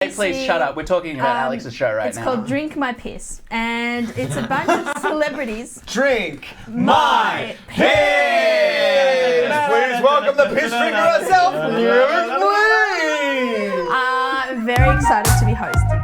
Hey, please shut up. We're talking about Alex's show right now. It's called Drink My Piss, and it's a bunch of celebrities. Drink my piss! Please welcome the piss drinker herself, Gribbits. I'm very excited to be hosting it.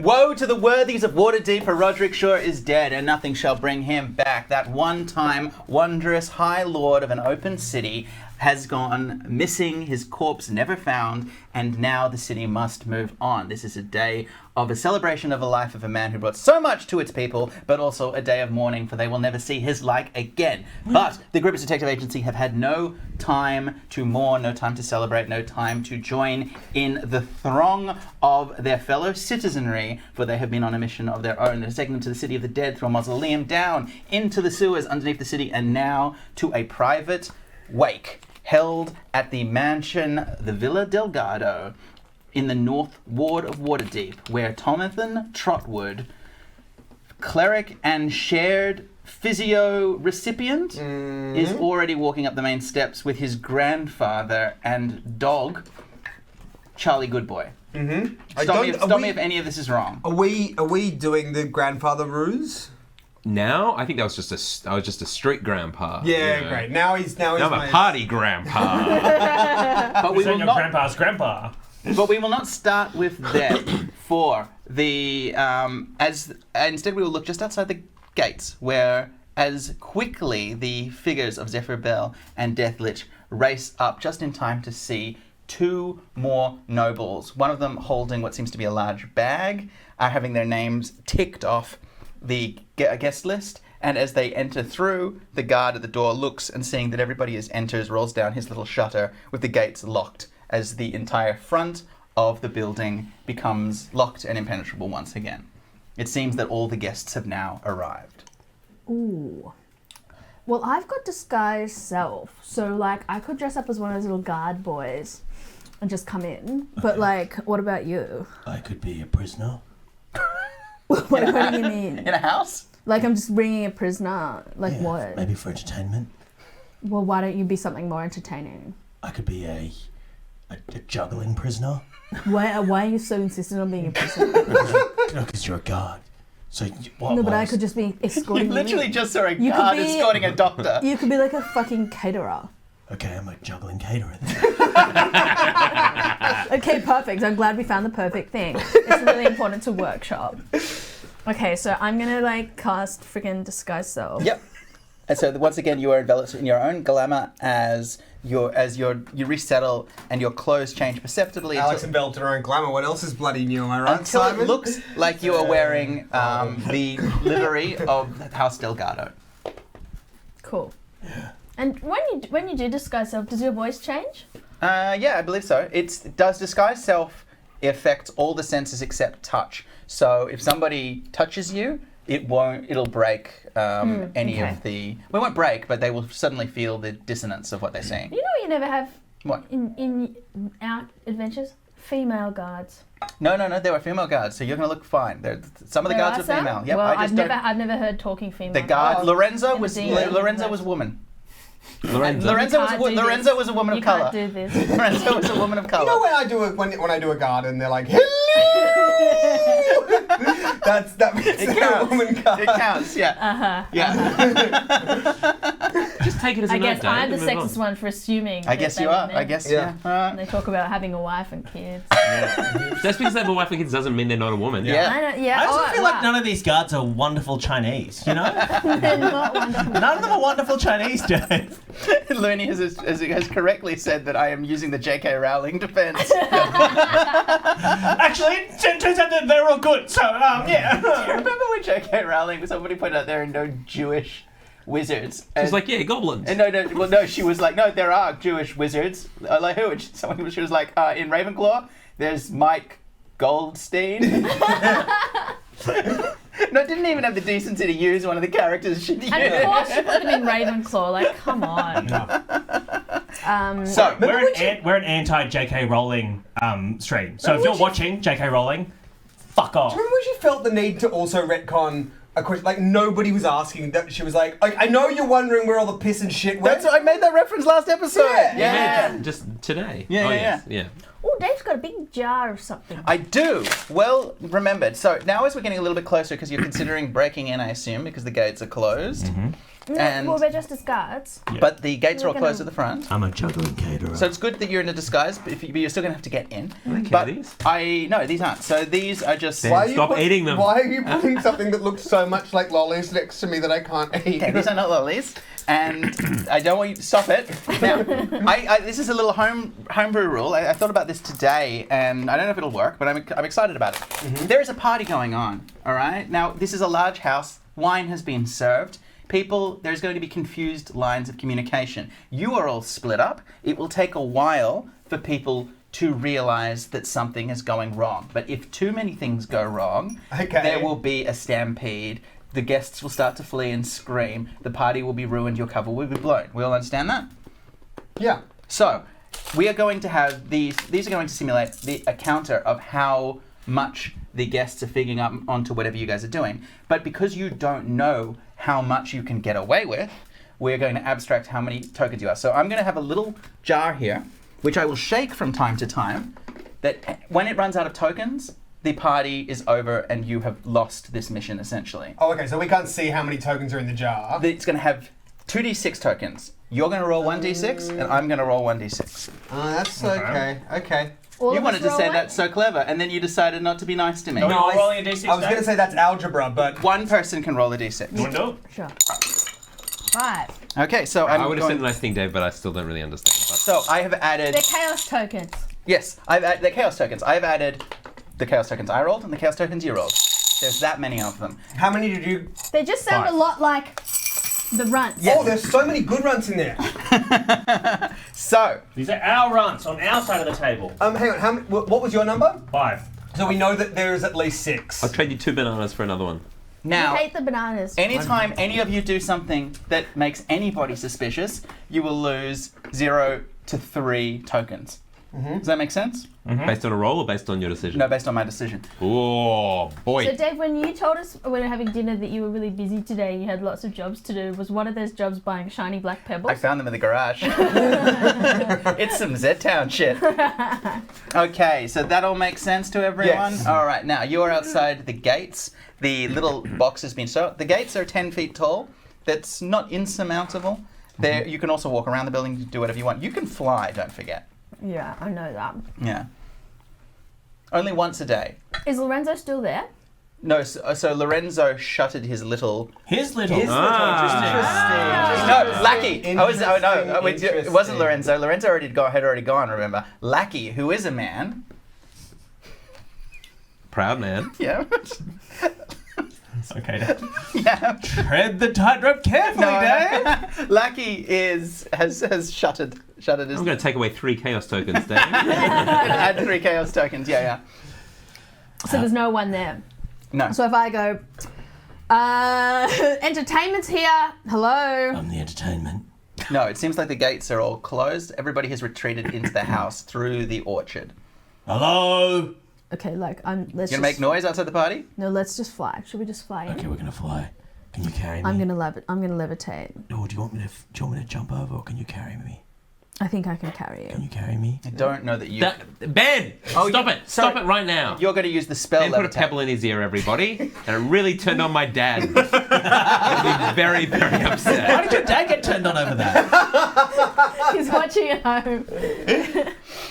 Woe to the worthies of Waterdeep, for Roderick Shaw is dead, and nothing shall bring him back. That one-time wondrous High Lord of an open city has gone missing, his corpse never found, and now the city must move on. This is a day of a celebration of the life of a man who brought so much to its people, but also a day of mourning, for they will never see his like again. But the Gribbits Detective Agency have had no time to mourn, no time to celebrate, no time to join in the throng of their fellow citizenry, for they have been on a mission of their own. They're taken them to the city of the dead, through a mausoleum, down into the sewers underneath the city, and now to a private wake held at the mansion, the Villa Delgado, in the North Ward of Waterdeep, where Tomathan Trotwood, cleric and shared physio recipient, is already walking up the main steps with his grandfather and dog, Charlie Goodboy. Stop me if any of this is wrong. Are we doing the grandfather ruse? Now, I think I was just a street grandpa. Yeah, you know. Great. Now he's I'm a party grandpa. But we will not. Grandpa's grandpa. But we will not start with them for the instead we will look just outside the gates, where as quickly the figures of Zephyr Bell and Deathlich race up just in time to see two more nobles. One of them holding what seems to be a large bag, having their names ticked off the guest list, and as they enter through, the guard at the door looks, and seeing that everybody enters, rolls down his little shutter with the gates locked, as the entire front of the building becomes locked and impenetrable once again. It seems that all the guests have now arrived. Ooh. Well, I've got disguise self, so I could dress up as one of those little guard boys and just come in. But what about you? I could be a prisoner. What do you mean? In a house? I'm just bringing a prisoner. What? Maybe for entertainment. Well, why don't you be something more entertaining? I could be a juggling prisoner. Why are you so insistent on being a prisoner? Because you're a guard. So but I could just be escorting You literally you. just saw a guard escorting a doctor. You could be like a fucking caterer. Okay, I'm a juggling caterer then. Okay, perfect. I'm glad we found the perfect thing. It's really important to workshop. Okay, so I'm gonna cast freaking disguise self. Yep. And so once again, you are enveloped in your own glamour as you resettle and your clothes change perceptibly. Alex enveloped in her own glamour. What else is bloody new? Am I right, Until Simon? it looks like you are wearing the livery of House Delgado. Cool. Yeah. And when you do disguise self, does your voice change? Yeah, I believe so. Does disguise self affect all the senses except touch? So if somebody touches you, it'll break any of the... Well, it won't break, but they will suddenly feel the dissonance of what they're saying. You know what you never have What? in our adventures? Female guards. No, there were female guards, so you're going to look fine. Some of the guards are female. Yep, well, I've never heard talking female. The guard, Lorenzo was was a woman. Lorenzo was a woman of color. You can't do this. Lorenzo was a woman of color. You know when I do a guard and they're like, hello! that makes it a woman guard. It counts, yeah. Yeah. Just take it as a I note, guess I'm the Dave, and move sexist one for assuming. I guess you are. I guess, yeah. And they talk about having a wife and kids. on. Just because they have a wife and kids doesn't mean they're not a woman. Yeah. I also feel like none of these guards are wonderful Chinese, you know? They're not wonderful. None of them are wonderful Chinese, Dave. Looney has correctly said that I am using the J.K. Rowling defense. Actually, it turns out that they're all good, so, yeah. Do you remember when J.K. Rowling, somebody put out there no Jewish wizards? She's like, yeah, goblins. And no, she was like, no, there are Jewish wizards. Like who? And she was like, in Ravenclaw, there's Mike Goldstein. No, didn't even have the decency to use one of the characters she'd used. And of course she put him in Ravenclaw, come on. So we're an anti-JK Rowling stream. So if you're watching JK Rowling, fuck off. Do you remember when she felt the need to also retcon a question. Like, nobody was asking that. She was like, I know you're wondering where all the piss and shit went. I made that reference last episode. Yeah. Just today. Yeah, oh, yeah, yes. Yeah. Oh, Dave's got a big jar of something. I do. Well remembered. So now as we're getting a little bit closer, because you're considering breaking in, I assume, because the gates are closed. And Well, we're just as guards. but the gates are all We're closed gonna- at the front. I'm a juggling caterer. So it's good that you're in a disguise, but you're still going to have to get in. Can But these? no, these aren't. So these are just. Why Stop eating them. Why are you putting something that looks so much like lollies next to me that I can't eat? Okay, these are not lollies, and I don't want you to stop it. Now, this is a little homebrew rule. I thought about this today, and I don't know if it'll work, but I'm excited about it. There is a party going on. All right. Now, this is a large house. Wine has been served. There's going to be confused lines of communication. You are all split up. It will take a while for people to realize that something is going wrong. But if too many things go wrong, there will be a stampede. The guests will start to flee and scream. The party will be ruined. Your cover will be blown. We all understand that? Yeah. So, we are going to have these are going to simulate a counter of how much the guests are figuring up onto whatever you guys are doing. But because you don't know how much you can get away with, we're going to abstract how many tokens you are. So I'm going to have a little jar here, which I will shake from time to time, that when it runs out of tokens, the party is over and you have lost this mission, essentially. Oh, okay, so we can't see how many tokens are in the jar. It's going to have 2d6 tokens. You're going to roll 1d6, and I'm going to roll 1d6. Oh, that's okay. Okay. All You of wanted us to roll say one? that's so clever, and then you decided not to be nice to me. Are we all rolling a d6? I was going to say that's algebra, but... One person can roll a d6. You want to do it? Sure. 5. Okay, so I I'm would have said going... a nice thing, Dave, but I still don't really understand. But So I have added... They're chaos tokens. Yes, I've added the chaos tokens. I've added the chaos tokens I rolled and the chaos tokens you rolled. There's that many of them. How many did you... They just sound 5. a lot like the runts. Oh, there's so many good runs in there. So, These are our runs on our side of the table. Hang on, how many, what was your number? 5. So we know that there is at least 6. I'll trade you 2 bananas for another one. now, I hate the bananas. anytime any of you do something that makes anybody suspicious, you will lose 0 to 3 tokens. Does that make sense? Based on a roll or based on your decision? No, based on my decision. Oh, boy. So Dave, when you told us when we were having dinner that you were really busy today and you had lots of jobs to do, was one of those jobs buying shiny black pebbles? I found them in the garage. It's some Z-Town shit. Okay, so that all makes sense to everyone? Yes. All right, now you are outside the gates. The little box has been so. The gates are 10 feet tall. That's not insurmountable. There, you can also walk around the building to do whatever you want. You can fly, don't forget. Yeah, I know that. Yeah. Only once a day. Is Lorenzo still there? No, so Lorenzo shuttered his little... His little. No, Lackey. It wasn't Lorenzo. Lorenzo had already gone, remember. Lackey, who is a man. Proud man. Yeah. It's okay, Dave. Yeah. Tread the tightrope carefully, Dave. Lackey has shuttered his... I'm going to take away 3 chaos tokens, Dave. add 3 chaos tokens, yeah. So there's no one there. No. So if I go, entertainment's here. Hello. I'm the entertainment. No, it seems like the gates are all closed. Everybody has retreated into the house through the orchard. Hello. Okay, like let's You gonna just make noise outside the party? No, let's just fly. Should we just fly in? Okay, we're gonna fly. Can you carry me? I'm gonna levitate. Oh, do you want me to jump over, or can you carry me? I think I can carry Can you. you carry me? I don't know that you... Ben! Oh, Stop you- it! Stop it right now! You're going to use the spell Ben put a levitate. pebble in his ear, everybody, and it really turned on my dad. He'd be very, very upset. Why did your dad get turned on over that? He's watching at home.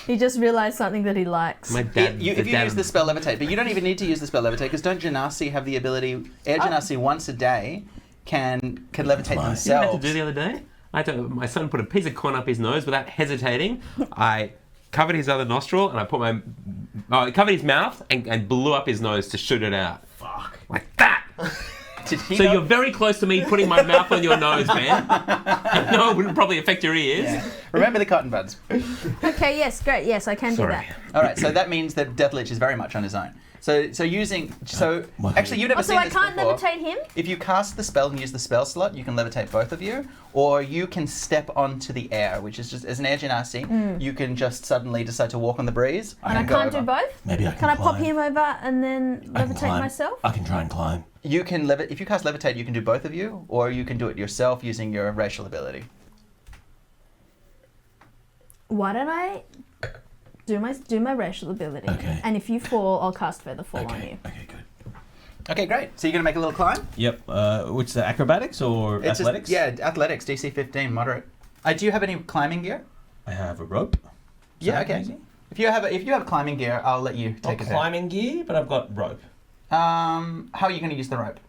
He just realised something that he likes. My dad. If you use the spell levitate, but you don't even need to use the spell levitate, because don't Genasi have the ability... Air Genasi once a day can levitate You know what I had themselves. to do the other day? My son put a piece of corn up his nose without hesitating. I covered his other nostril and I covered his mouth and blew up his nose to shoot it out. Fuck. Like that! Did he So know- you're very close to me putting my mouth on your nose, man. I know it wouldn't probably affect your ears. Yeah. Remember the cotton buds. Okay, yes, great. Yes, I can Sorry. do that. All right, so that means that Deathlich is very much on his own. So using actually you've never Also, seen I this can't before. levitate him. If you cast the spell and use the spell slot, you can levitate both of you, or you can step onto the air, which is just as an air genasi. You can just suddenly decide to walk on the breeze. And I go can't over. do both? Maybe I can Can I pop climb. him over and then I can levitate climb. myself? I can try and climb. You can if you cast levitate, you can do both of you, or you can do it yourself using your racial ability. Why don't I do my racial ability? Okay. And if you fall, I'll cast Feather Fall on you. Okay, good. Okay, great. So you're gonna make a little climb. Yep. Which is acrobatics or It's just- athletics? athletics, DC 15, moderate. Do you have any climbing gear? I have a rope. Is Yeah, that okay. easy? If you have climbing gear, I'll let you Not take it. there. climbing gear, but I've got rope. How are you going to use the rope?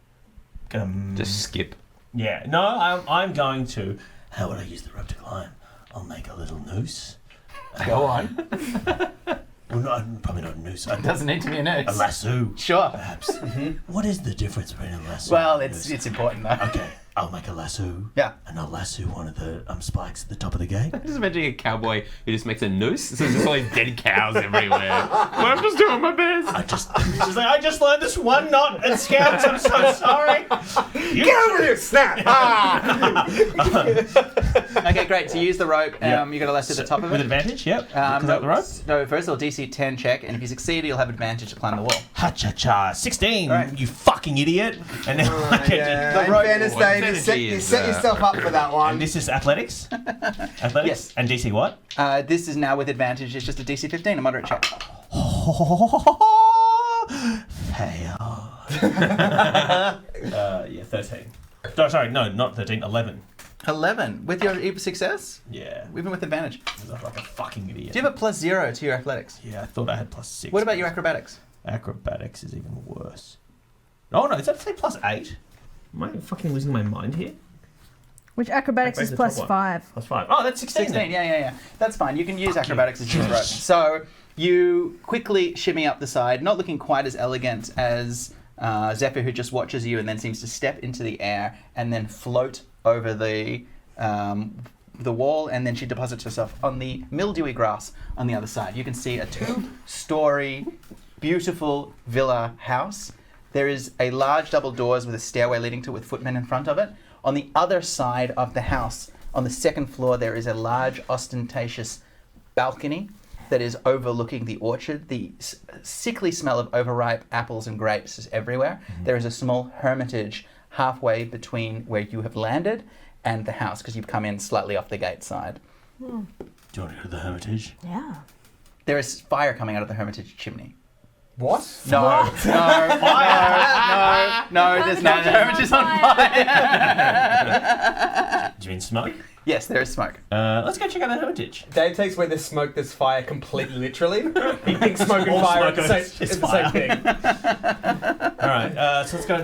Just skip. Yeah. No, I'm going to. How would I use the rope to climb? I'll make a little noose. Go on. Well, no, probably not a noose. Doesn't need to be a noose. A lasso, Sure. perhaps. What is the difference between a lasso? Well, and a it's noose? important though. Okay, I'll make a lasso. Yeah. And I'll lasso one of the spikes at the top of the gate. Just imagining a cowboy who just makes a noose, so there's just all these dead cows everywhere. Well, I'm just doing my best. She's like, I just learned this one knot at Scouts. I'm so sorry. Get over here, snap! Ah! Okay, great. So you use the rope. Yeah. You got a lasso at the top of With it. advantage, yep. Is that the rope? No, first of all, DC 10 check, and if you succeed, you'll have advantage to climb the wall. Ha-cha-cha. 16, Right. you fucking idiot. And then Yeah, in rope- fairness, Dave, you set, energy you is, set yourself up for that one. And this is athletics? Athletics? Yes. And DC what? This is now with advantage. It's just a DC 15, a moderate check. Fail. Yeah, 13. No, sorry, no, not 13, 11. 11 with your success, Yeah. even with advantage. I was like a fucking idiot. Do you have a +0 to your athletics? Yeah, I thought I had +6. What about your acrobatics? Acrobatics is even worse. Oh no, is that say +8? Am I fucking losing my mind here? Which acrobatics is Acrobatics is +5? +5. Oh, that's 16. 16, then. yeah. That's fine. You can use acrobatics as your rope. So you quickly shimmy up the side, not looking quite as elegant as Zephyr, who just watches you and then seems to step into the air and then float over the wall, and then she deposits herself on the mildewy grass on the other side. You can see a 2-story, beautiful villa house. There is a large double doors with a stairway leading to it with footmen in front of it. On the other side of the house, on the second floor, there is a large, ostentatious balcony that is overlooking the orchard. The sickly smell of overripe apples and grapes is everywhere. There is a small hermitage halfway between where you have landed and the house, because you've come in slightly off the gate side. Do you want to go to the hermitage? Yeah. There is fire coming out of the hermitage chimney. What? No, there's no hermitage is on fire. Do you mean smoke? Yes, there is smoke. Let's go check out the hermitage. Dave takes where there's smoke, there's fire completely literally. He thinks smoke and All fire are smoke the is same, it's the same fire. thing. Alright, so let's go.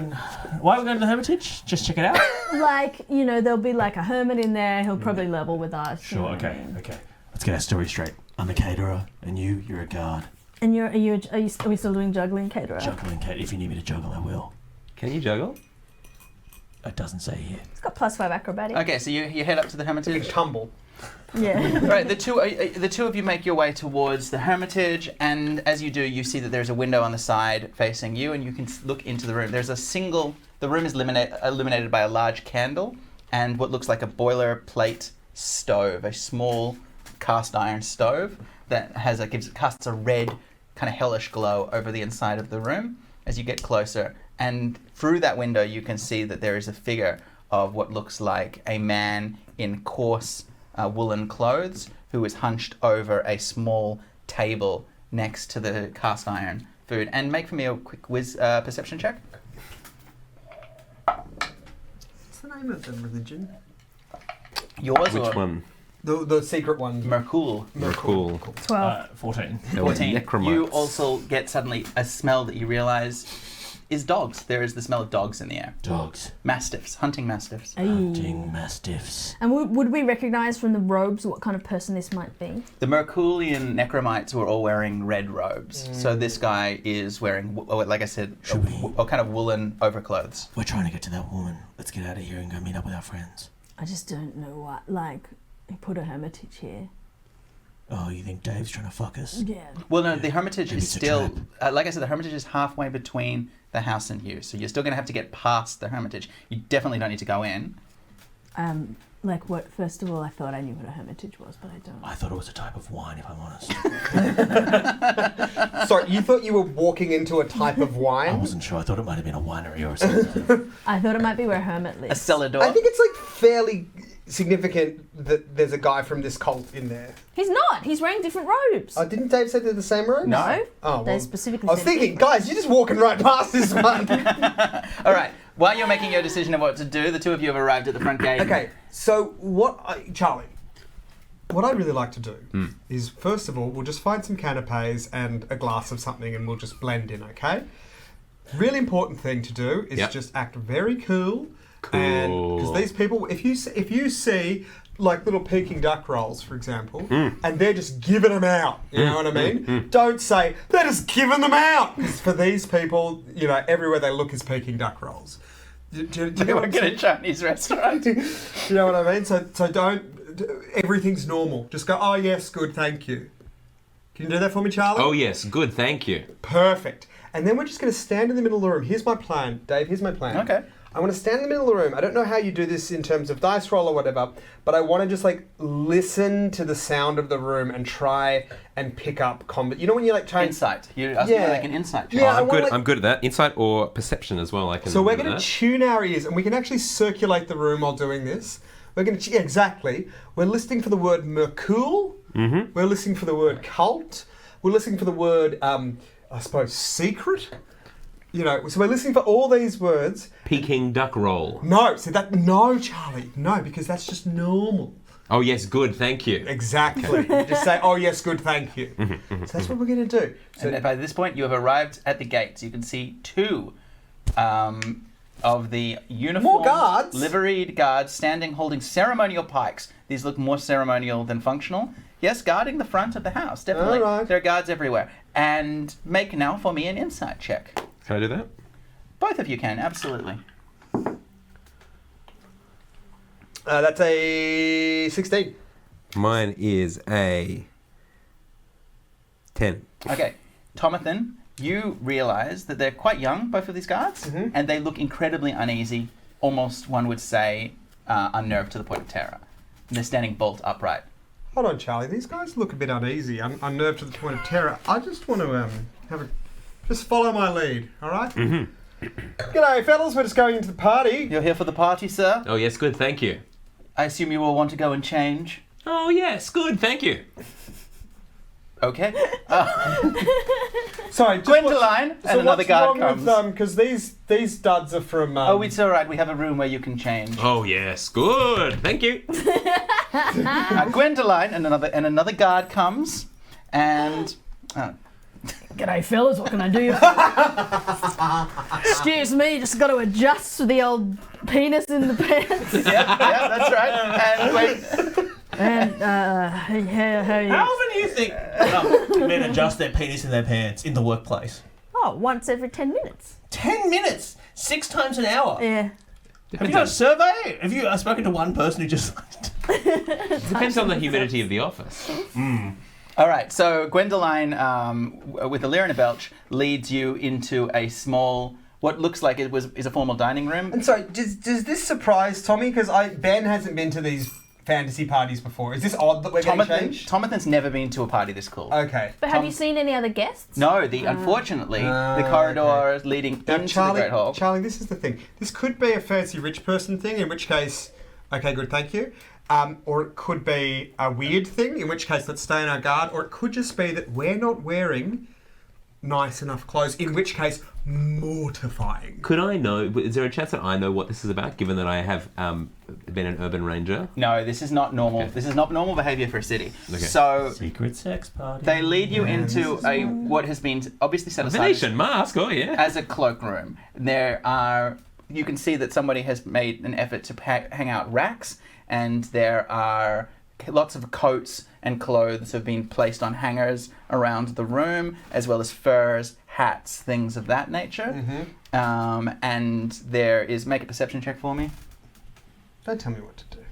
Why are we going to the hermitage? Just check it out? Like, you know, there'll be like a hermit in there. He'll probably level with us. you know Sure, what I okay, mean? okay. Let's get our story straight. I'm a caterer, and you're a guard. And are we still doing juggling, caterer? Juggling, Kate. If you need me to juggle, I will. Can you juggle? It doesn't say here. It's got +5 acrobatics. Okay, so you head up to the hermitage. Tumble. Yeah. Right, the two of you make your way towards the hermitage, and as you do, you see that there's a window on the side facing you, and you can look into the room. There's the room is illuminated by a large candle and what looks like a boilerplate stove, a small cast iron stove that casts a red, kind of hellish glow over the inside of the room as you get closer. And through that window, you can see that there is a figure of what looks like a man in coarse woolen clothes who is hunched over a small table next to the cast iron food. And make for me a quick perception check. What's the name of the religion? Yours Which or one? The secret one. Merkul? Cool. 12. 14. There were 14. necromites. You also get suddenly a smell that you realise is dogs. There is the smell of dogs in the air. Dogs. Mastiffs, hunting mastiffs. Hunting mastiffs. And would we recognise from the robes what kind of person this might be? The Merkulian necromites were all wearing red robes. So this guy is wearing, like I said, a kind of woolen overclothes. We're trying to get to that woman. Let's get out of here and go meet up with our friends. I just don't know what, like, put a hermitage here. Oh, you think Dave's trying to fuck us? Yeah. Well, no, the hermitage Maybe is it's a still, like I said, the hermitage is halfway between the house and you. So you're still going to have to get past the hermitage. You definitely don't need to go in. Like what? First of all, I thought I knew what a hermitage was, but I don't. I thought it was a type of wine, if I'm honest. Sorry, you thought you were walking into a type of I wine? wasn't sure. I thought it might have been a winery or something. I thought it might be where a hermit A lives. cellar door. I think it's like fairly significant that there's a guy from this cult in there. He's not. He's wearing different robes. Didn't Dave say they're the same robes? No. Oh, They well, specifically I was said thinking, guys, you're just walking right past this one. All right. While you're making your decision of what to do, the two of you have arrived at the front gate. Okay, so Charlie, what I'd really like to do is, first of all, we'll just find some canapes and a glass of something and we'll just blend in, okay? Really important thing to do is Yep. just act very cool. Cool. And because these people, if you see like little Peking duck rolls, for example, and they're just giving them out, you know what I mean? Don't say, they're just giving them out. Because for these people, you know, everywhere they look is Peking duck rolls. Do you They know what work I'm at a Chinese restaurant. you know what I mean? So don't, everything's normal. Just go, oh yes, good, thank you. Can you do that for me, Charlie? Oh yes, good, thank you. Perfect. And then we're just going to stand in the middle of the room. Here's my plan. Dave, here's my plan. Okay. I want to stand in the middle of the room. I don't know how you do this in terms of dice roll or whatever, but I want to just like listen to the sound of the room and try and pick up combat. You know when you like try and... Insight. You're asking Yeah. for like an insight check. Yeah, Oh, I wanna, like- I'm good at that. Insight or perception as well. I can. So we're do going to that. tune our ears, and we can actually circulate the room while doing this. We're going to exactly. We're listening for the word Mercule. Mm-hmm. We're listening for the word cult. We're listening for the word, I suppose, secret. You know, so we're listening for all these words. Peking duck roll. No, Charlie, no, because that's just normal. Oh yes, good, thank you. Exactly. You just say, oh yes, good, thank you. So that's what we're going to do. So And by this point, you have arrived at the gates. You can see two of the uniformed, guards? liveried guards standing holding ceremonial pikes. These look more ceremonial than functional. Yes, guarding the front of the house, definitely. All right. There are guards everywhere. And make now for me an insight check. Can I do that? Both of you can, absolutely. that's a 16. Mine is a 10. Okay, Tomathan, you realise that they're quite young, both of these guards, and they look incredibly uneasy, almost, one would say, unnerved to the point of terror. They're standing bolt upright. Hold on, Charlie. These guys look a bit uneasy, unnerved to the point of terror. I just want to just follow my lead, all right? G'day, fellas. We're just going into the party. You're here for the party, sir? Oh yes, good, thank you. I assume you will want to go and change? Oh yes, good, thank you. Okay. Sorry, Gwendoline, and another guard comes. Because these duds are from. Oh, it's all right. We have a room where you can change. Oh yes, good, thank you. Gwendoline and another guard comes, and G'day, fellas. What can I do? Excuse me. Just got to adjust to the old penis in the pants. yeah, that's right. And How you? How often do you think men adjust their penis in their pants in the workplace? Oh, once every 10 minutes. 10 minutes! 6 times an hour! Yeah. Have you done a survey? Have you spoken to one person who just... Depends on the humidity of the office. all right. So Gwendoline, with a leer and a belch, leads you into a small, what looks like is a formal dining room. And sorry, does this surprise Tommy? Because Ben hasn't been to these fantasy parties before. Is this odd that we're getting changed? Tomathan's never been to a party this cool. Okay. But have you seen any other guests? No, unfortunately, the corridor leading Now, into the Great Hall. Charlie, this is the thing. This could be a fancy rich person thing, in which case, okay, good, thank you. Or it could be a weird thing, in which case, let's stay on our guard. Or it could just be that we're not wearing nice enough clothes, in which case, mortifying. Could I know? Is there a chance that I know what this is about, given that I have been an urban ranger? No, this is not normal. Okay. This is not normal behaviour for a city. Okay. So Secret sex party. they lead you into what has been obviously set aside Venetian mask. Oh yeah. as a cloakroom. You can see that somebody has made an effort to hang out racks, and there are lots of coats and clothes have been placed on hangers around the room, as well as furs, hats, things of that nature. And there is, make a perception check for me. Don't tell me what to do.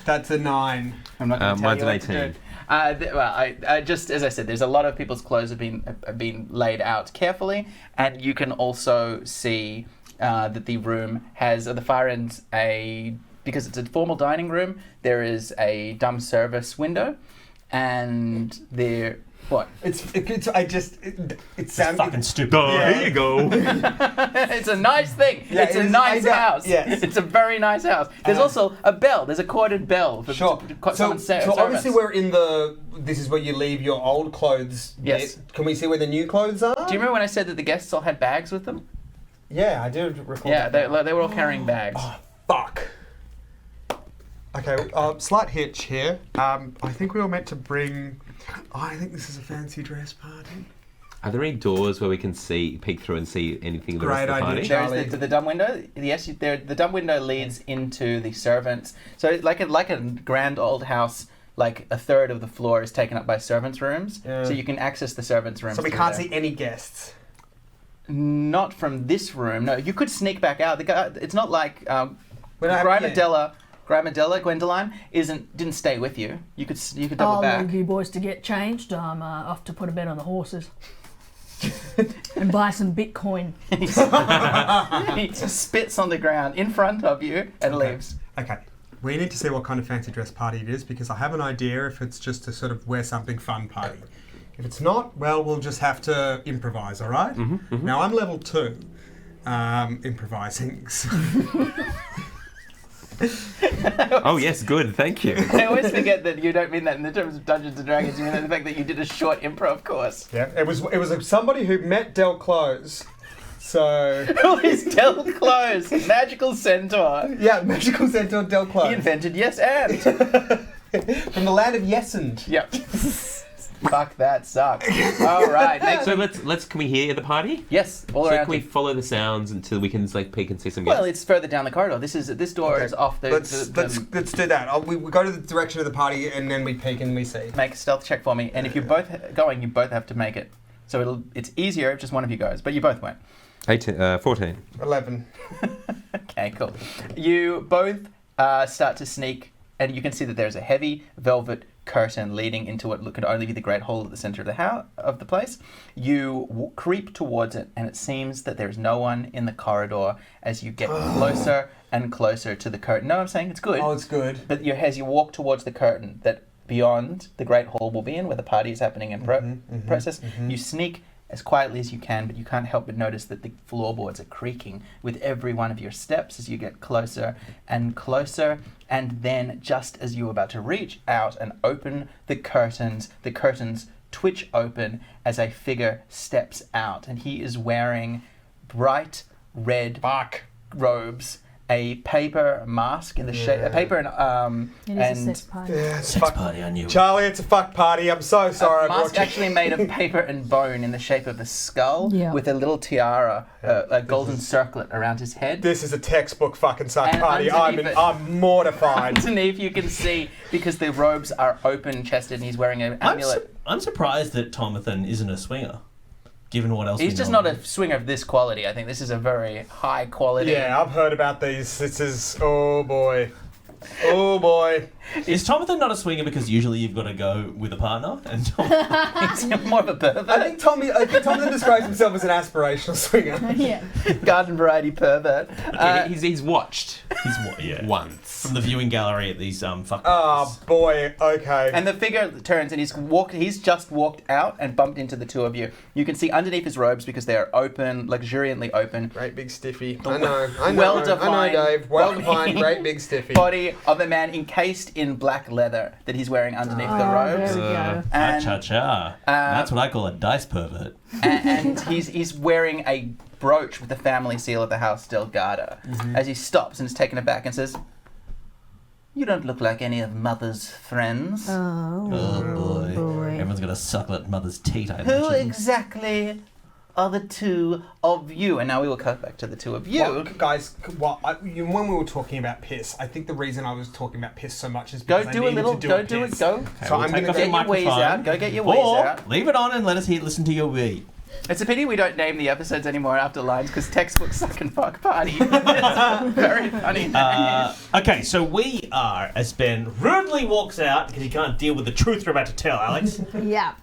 That's a 9. I'm not going to tell mine's you an what to 18. do. I just as I said, there's a lot of people's clothes have been laid out carefully, and you can also see that the room has at the far end because it's a formal dining room. There is a dumb service window, and there. What? It sounds Fucking stupid. Oh, here you go. It's a nice thing. Yeah, It's a nice house. Yes. It's a very nice house. There's also a bell. There's a corded bell. For Sure. So obviously we're in this is where you leave your old clothes. Yes. Can we see where the new clothes are? Do you remember when I said that the guests all had bags with them? Yeah, I do recall Yeah, that. they were all carrying bags. Oh, fuck. Okay, slight hitch here. I think we were meant to bring... I think this is a fancy dress party. Are there any doors where we can peek through and see anything of the rest Great of the idea, party? There's the dumb window. Yes, the dumb window leads into the servants. So like a grand old house, like a third of the floor is taken up by servants' rooms. Yeah. So you can access the servants' rooms. So we through can't there. see any guests. Not from this room. No, you could sneak back out. It's not like We don't have- Grimodella, Gwendoline didn't stay with you. You could double I'll back. leave you boys to get changed. I'm off to put a bet on the horses and buy some Bitcoin. He spits on the ground in front of you and leaves. Okay. We need to see what kind of fancy dress party it is because I have an idea if it's just a sort of wear something fun party. If it's not, well, we'll just have to improvise, all right? Now, I'm level 2 improvising. Oh yes, good, thank you. I always forget that you don't mean that in the terms of Dungeons and Dragons. You mean the fact that you did a short improv course. Yeah, it was somebody who met Del Close. So Who is Del Close? Magical centaur. yeah, magical centaur Del Close. He invented yes and. From the land of Yesend. Yep. Fuck that sucks. All right, next. So can we hear the party? Yes, all So around can we you. follow the sounds until we can peek and see some Well, guests? it's further down the corridor. This door is off the. Let's do that. We go to the direction of the party and then we peek and we see. Make a stealth check for me, and if you're both going, you both have to make it. So it's easier if just one of you goes, but you both won't. 14. 11. Okay, cool. You both start to sneak, and you can see that there's a heavy velvet curtain leading into what could only be the great hall at the center of the place. You creep towards it, and it seems that there's no one in the corridor as you get closer and closer to the curtain. No, I'm saying it's good. Oh, it's good. But as you walk towards the curtain that beyond the great hall will be in, where the party is happening in process, you sneak as quietly as you can, but you can't help but notice that the floorboards are creaking with every one of your steps as you get closer and closer. And then, just as you're about to reach out and open the curtains twitch open as a figure steps out, and he is wearing bright red robes, a paper mask in the shape, a paper and It is a sex party. Yeah, it's Sex fuck. party, I knew. Charlie, it's a fuck party. I'm so sorry. a mask actually made of paper and bone in the shape of a skull Yeah. with a little tiara, a golden circlet around his head. This is a textbook fucking suck And party. underneath I'm mortified. Underneath, you can see, because the robes are open-chested and he's wearing an amulet. I'm surprised that Tomathan isn't a swinger, given what else He's we just know. not a swinger of this quality. I think this is a very high quality. Yeah, I've heard about these. This is oh boy. Oh boy. Is Tomathan not a swinger because usually you've got to go with a partner? And He's more of a pervert. I think Tommy describes himself as an aspirational swinger. Yeah. Garden variety pervert. He's watched he's what? Yeah. once. From the viewing gallery at these fuck Oh parties. boy. Okay. And the figure turns and he's just walked out and bumped into the two of you. You can see underneath his robes, because they are open, luxuriantly open, Great big stiffy. The I know, well-defined Dave. Well body. defined, great big stiffy. body of a man encased in black leather that he's wearing underneath the Oh, robes. there we go. And, Cha-cha-cha. That's what I call a dice pervert. and he's wearing a brooch with the family seal of the House Delgado. As he stops and is taken aback and says, "You don't look like any of Mother's friends. Oh, Oh boy. boy. Everyone's got to suckle at mother's teat, I Who imagine. exactly are the two of you?" And now we will cut back to the two of you. Well, guys, when we were talking about piss, I think the reason I was talking about piss so much is Go because I do a needed little, to do go a do it, piss. go. Okay, So we'll I'm take gonna off Get the your wheeze microphone. out, go get your wheeze Or out. leave it on and let us listen to your wee. It's a pity we don't name the episodes anymore after lines because textbook suck and fuck party. It's very funny. Okay, so we are, as Ben rudely walks out because he can't deal with the truth we're about to tell, Alex. Yeah.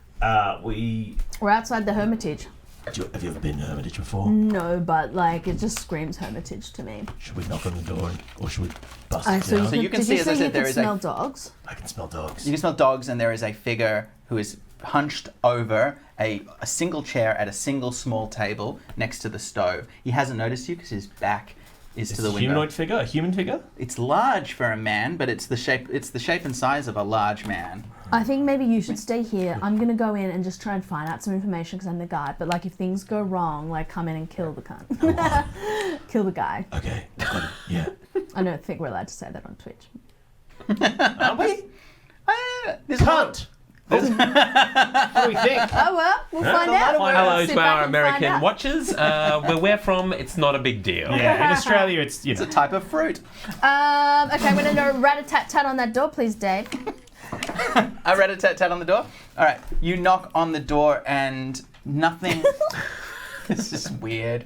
We're outside the hermitage. Have you ever been to Hermitage before? No, but like it just screams hermitage to me. Should we knock on the door or should we bust So it down? So you can did see, you as I say said, you there could is a- smell dogs? I can smell dogs. You can smell dogs, and there is a figure who is hunched over a single chair at a single small table next to the stove. He hasn't noticed you because his back is to the window. Humanoid figure? A human figure? It's large for a man, but it's the shape and size of a large man. I think maybe you should stay here. I'm gonna go in and just try and find out some information because I'm the guide. But like, if things go wrong, like come in and kill the cunt. Kill the guy. Okay, got it. Yeah. I don't think we're allowed to say that on Twitch. Are we? This Cunt! What do we think? Oh well, we'll find out. Hello Sit to back our and find American out. watchers. Where we're from, it's not a big deal. Yeah, in Australia it's, It's a type of fruit. Okay, I'm gonna go rat-a-tat-tat on that door, please, Dave. I read a tat on the door. All right, you knock on the door and nothing. This is weird.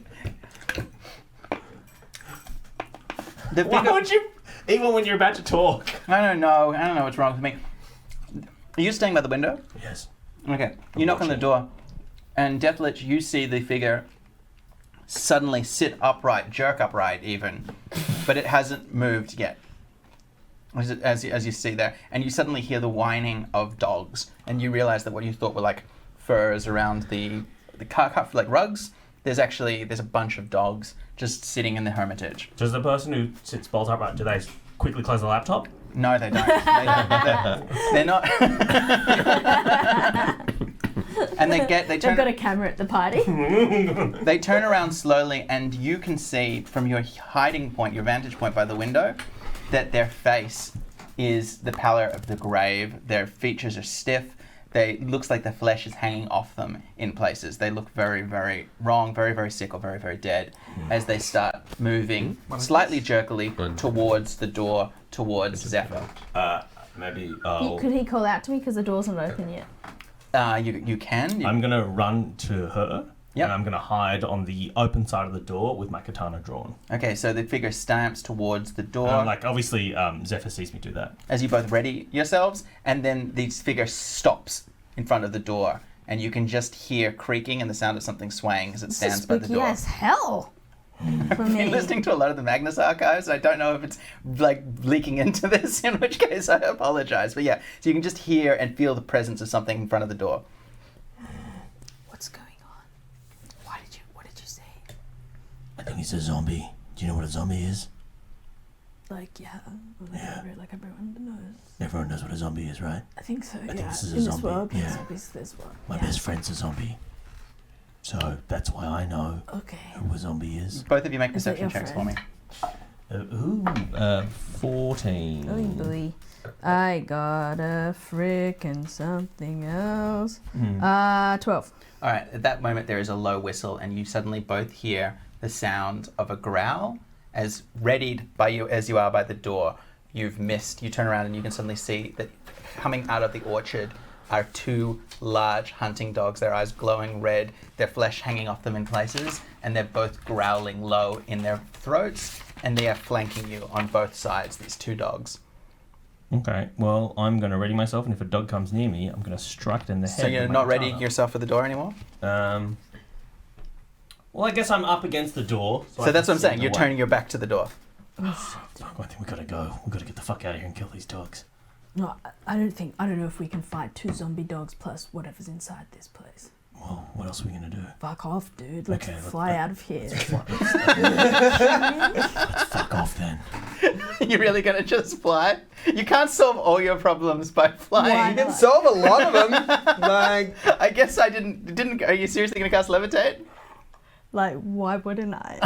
The Why figure, would you? Even when you're about to talk. I don't know what's wrong with me. Are you staying by the window? Yes. Okay. You knock on the door, and Deathlich, you see the figure suddenly sit upright, jerk upright even, but it hasn't moved yet. As you see there, and you suddenly hear the whining of dogs, and you realize that what you thought were like furs around the car like rugs, there's a bunch of dogs just sitting in the hermitage. Does the person who sits bolt upright, do they quickly close the laptop? No, they don't. They're not. And they They've turn. got a camera at the party. They turn around slowly, and you can see from your hiding point, your vantage point by the window, that their face is the pallor of the grave. Their features are stiff. Looks like the flesh is hanging off them in places. They look very, very wrong, very, very sick, or very, very dead as they start moving slightly jerkily towards the door, towards Zephyr. Maybe. Could he call out to me because the door's not open yet? You can. I'm gonna run to her. Yep. And I'm gonna hide on the open side of the door with my katana drawn. Okay, so the figure stamps towards the door. Obviously, Zephyr sees me do that. As you both ready yourselves, and then the figure stops in front of the door, and you can just hear creaking and the sound of something swaying as it This is stands by the spooky door. as hell. For I've me. been listening to a lot of the Magnus archives. I don't know if it's like leaking into this, in which case I apologize. But yeah, so you can just hear and feel the presence of something in front of the door. What's going on? What did you say? I think he's a zombie. Do you know what a zombie is? Like, yeah. Like everyone knows. Everyone knows what a zombie is, right? I think so, I think this is a In zombie, this world, yeah. zombies, there's one. My best friend's a zombie. So that's why I know Okay. who a zombie is. Both of you make Is that perception your checks for me. friend? 14. Oh boy. I got a frickin' something else. 12. All right, at that moment there is a low whistle, and you suddenly both hear the sound of a growl. As readied by you as you are by the door, you've missed. You turn around and you can suddenly see that coming out of the orchard are two large hunting dogs, their eyes glowing red, their flesh hanging off them in places, and they're both growling low in their throats, and they are flanking you on both sides, these two dogs. Okay, well, I'm going to ready myself, and if a dog comes near me, I'm going to strike it in the head. So you're with my not ready katana. yourself for the door anymore? Well, I guess I'm up against the door. So that's what I'm saying, you're turning your back to the door. Fuck, I think we gotta go. We gotta get the fuck out of here and kill these dogs. No, I don't know if we can fight 2 zombie dogs plus whatever's inside this place. Well, what else are we gonna do? Fuck off, dude. Let's Okay, fly out of here. Let's fuck off then. You're really gonna just fly? You can't solve all your problems by flying. Why You can not? solve a lot of them. Like, I guess I didn't. Are you seriously gonna cast levitate? Like, why wouldn't I?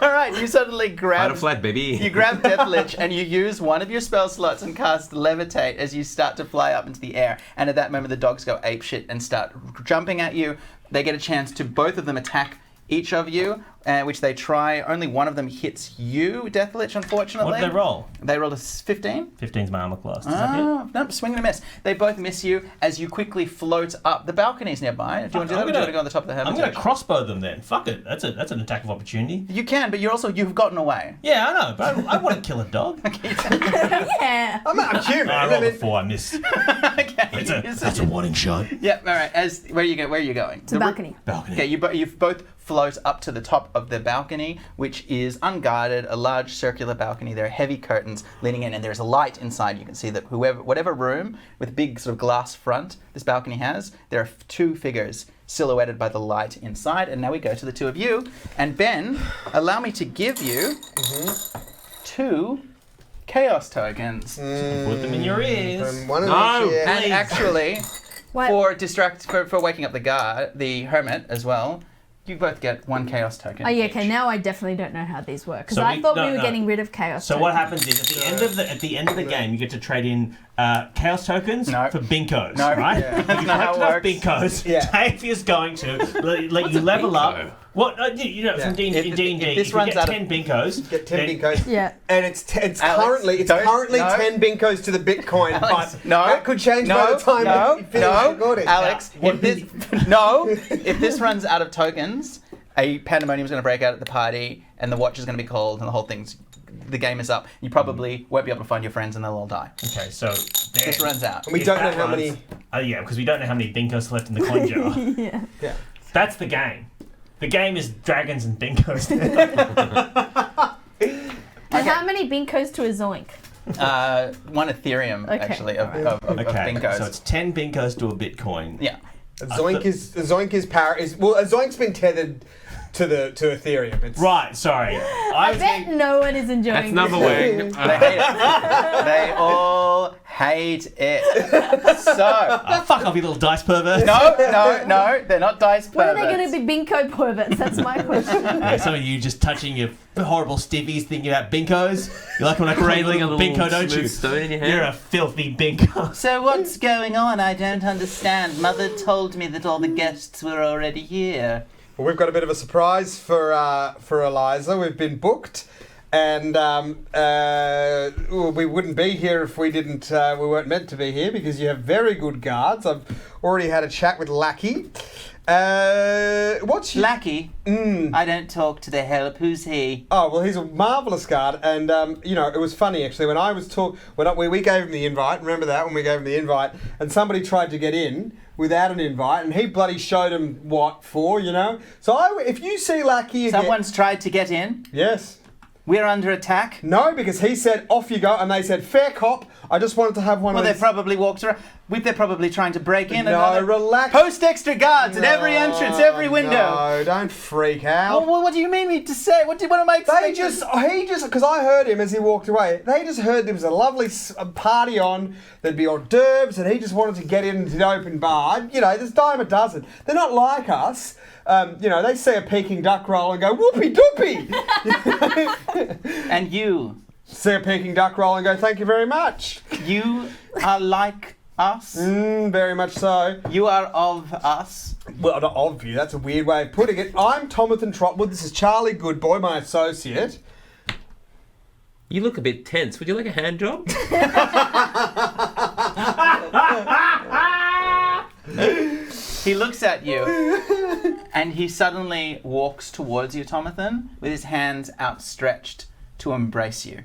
All right, you suddenly Fight grab. a flat, baby. You grab Deathlich and you use one of your spell slots and cast levitate as you start to fly up into the air. And at that moment, the dogs go apeshit and start jumping at you. They get a chance to both of them attack each of you, which they try. Only one of them hits you, Deathlich, unfortunately. What did they roll? They rolled a 15. 15's my armor class. Does that hit? Nope, swing and a miss. They both miss you as you quickly float up. The balcony's nearby. Do you want to do that, or do you want to go on the top of the I'm hermitage? going to crossbow them then. Fuck it. That's an attack of opportunity. You can, but you've gotten away. Yeah, I know, but I want to kill a dog. Yeah. I'm human. I rolled a 4. I missed. Okay. That's a warning shot. Yep. All right. Where are you going? To the balcony. Balcony. Okay. You both float up to the top of the balcony, which is unguarded, a large circular balcony. There are heavy curtains leaning in, and there's a light inside. You can see that whatever room with big sort of glass front this balcony has, there are 2 figures silhouetted by the light inside. And now we go to the 2 of you. And Ben, allow me to give you 2 chaos tokens. Put them in your ears. And one of No. each ear. And actually, What? for waking up the hermit as well, you both get 1 chaos token. Oh yeah, each. okay. Now I definitely don't know how these work because So I thought we no, were no. getting rid of chaos. So what happens is at the end of the game, you get to trade in chaos tokens No. for binkos, No. right? Yeah. If That's you not how collect it enough works. binkos, Yeah. Dave is going to let you a level binko? up. What you know from D&D, If this if you runs get out of- 10 binkos, Get 10 then- binkos. Yeah. And it's Alex, currently no. 10 binkos to the Bitcoin, Alex, but no, that could change by the time you finish recording. Alex, Now, if this runs out of tokens, a pandemonium is going to break out at the party, and the watch is going to be called, and the game is up. You probably won't be able to find your friends, and they'll all die. Okay, so This runs out. And we if don't know that how runs- many. Yeah, because we don't know how many binkos left in the coin jar. Yeah. Yeah. That's the game. The game is dragons and binkos. And how many binkos to a zoink? 1 Ethereum, Okay, actually, of Okay, binkos. so it's 10 binkos to a Bitcoin. Yeah. A zoink is a zoink's been tethered to Ethereum. It's, Right, sorry. I bet no one is enjoying That's this. number wing. They hate it. They all hate it. So, Fuck off, you little dice pervert. no, they're not dice When are perverts. they going to be binko perverts? That's my question. Yeah, some of you just touching your horrible stiffies thinking about binkos. You like when I cradling a little binko, don't you? smooth stone in your hand. You're a filthy binko. So what's going on? I don't understand. Mother told me that all the guests were already here. Well, we've got a bit of a surprise for Eliza. We've been booked, and we wouldn't be here if we weren't meant to be here because you have very good guards. I've already had a chat with Lackey. What's your... Lackey? I don't talk to the help. Who's he? Oh, well, he's a marvellous guard, and, it was funny, actually, when I was we gave him the invite, remember that, when we gave him the invite, and somebody tried to get in without an invite, and he bloody showed him what for, So if you see Lackey again... Someone's tried to get in. Yes. We're under attack. No, because he said, off you go, and they said, fair cop, I just wanted to have one Well, of they these... probably walked around. They're probably trying to break in. No, relax. Post extra guards at every entrance, every window. No, don't freak out. Well, what do you mean me to say? What am I expecting? Because I heard him as he walked away, they just heard there was a lovely party on, there'd be hors d'oeuvres, and he just wanted to get into the open bar. There's a dime a dozen. They're not like us. They see a Peking duck roll and go, whoopee doopie. And you See a Peking duck roll and go, thank you very much. You are like us. Very much so. You are of us. Well, not of you. That's a weird way of putting it. I'm Tomathan Trotwood. This is Charlie Goodboy, my associate. You look a bit tense. Would you like a hand job? He looks at you and he suddenly walks towards you, Tomathan, with his hands outstretched to embrace you.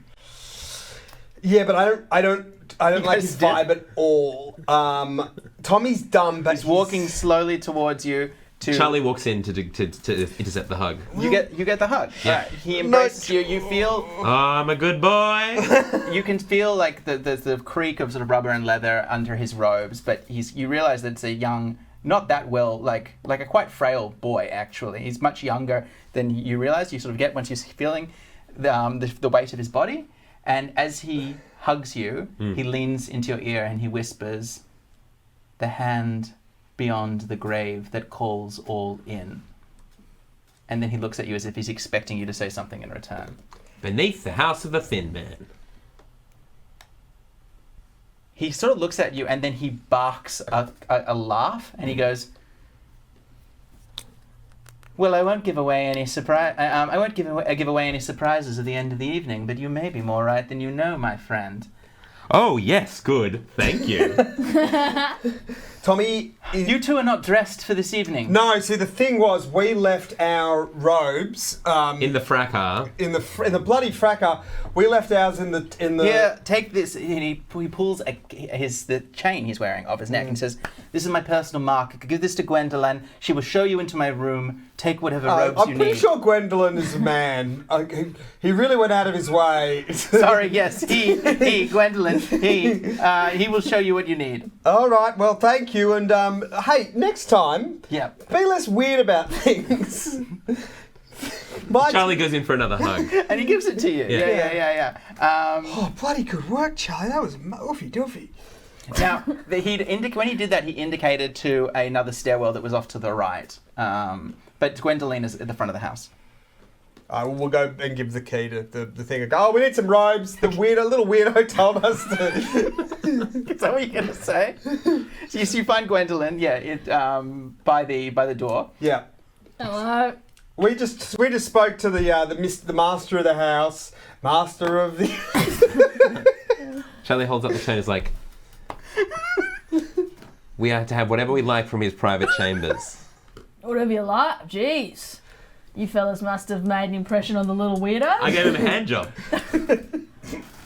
Yeah, but I don't You like guys his did? vibe at all. Tommy's dumb, but He's walking slowly towards you. Charlie walks in to intercept the hug. You get the hug. Yeah. Right. He embraces you. You feel I'm a good boy. you can feel like the creak of sort of rubber and leather under his robes, but you realize that it's a young, not that well, like a quite frail boy actually. He's much younger than you realize. You sort of get once you're feeling the weight of his body, and as he hugs you, he leans into your ear and he whispers, "The hand beyond the grave that calls all in." And then he looks at you as if he's expecting you to say something in return. Beneath the house of the thin man. He sort of looks at you and then he barks a laugh and he goes, Well, I won't give away any surprise. I won't give away any surprises at the end of the evening. But you may be more right than you know, my friend. Oh, yes, good. Thank you. Tommy, You two are not dressed for this evening. no. See, the thing was, we left our robes In the fracas. in the bloody fracas. We left ours in the. Here, take this. And he pulls the chain he's wearing off his neck and says, "This is my personal mark. Give this to Gwendolyn. She will show you into my room. Take whatever robes I'm you pretty need." sure Gwendolyn is a man. He really went out of his way. Sorry, yes, he, Gwendolyn, he will show you what you need. All right, well, thank you. And hey, next time, Yeah. be less weird about things. Charlie goes in for another hug. And he gives it to you. Yeah. Oh, bloody good work, Charlie. That was oofy doofy. Now, when he did that, he indicated to another stairwell that was off to the right. But Gwendolyn is at the front of the house. We'll go and give the key to the thing. And go, oh, we need some robes. The little weirdo told us to. Is that what you're going to say? So you find Gwendolyn, by the door. Yeah. Hello. We just spoke to the master of the house, master of the. Charlie holds up the chain and is like, we are to have whatever we like from his private chambers. Whatever you like. Jeez. You fellas must have made an impression on the little weirdo. I gave him a hand job.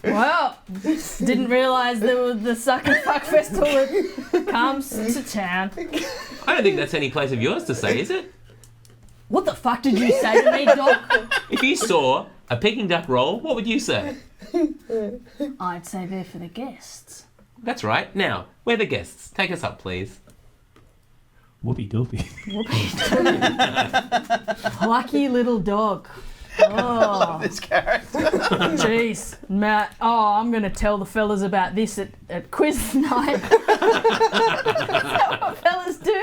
Well, didn't realise there was the Suck and Fuck Festival that comes to town. I don't think that's any place of yours to say, is it? What the fuck did you say to me, Doc? If you saw a Peking duck roll, what would you say? I'd say they're for the guests. That's right. Now, we're the guests. Take us up, please. Whoopee doopy. Lucky little dog. Oh, This character. jeez. Matt, I'm going to tell the fellas about this at quiz night. Is that what fellas do?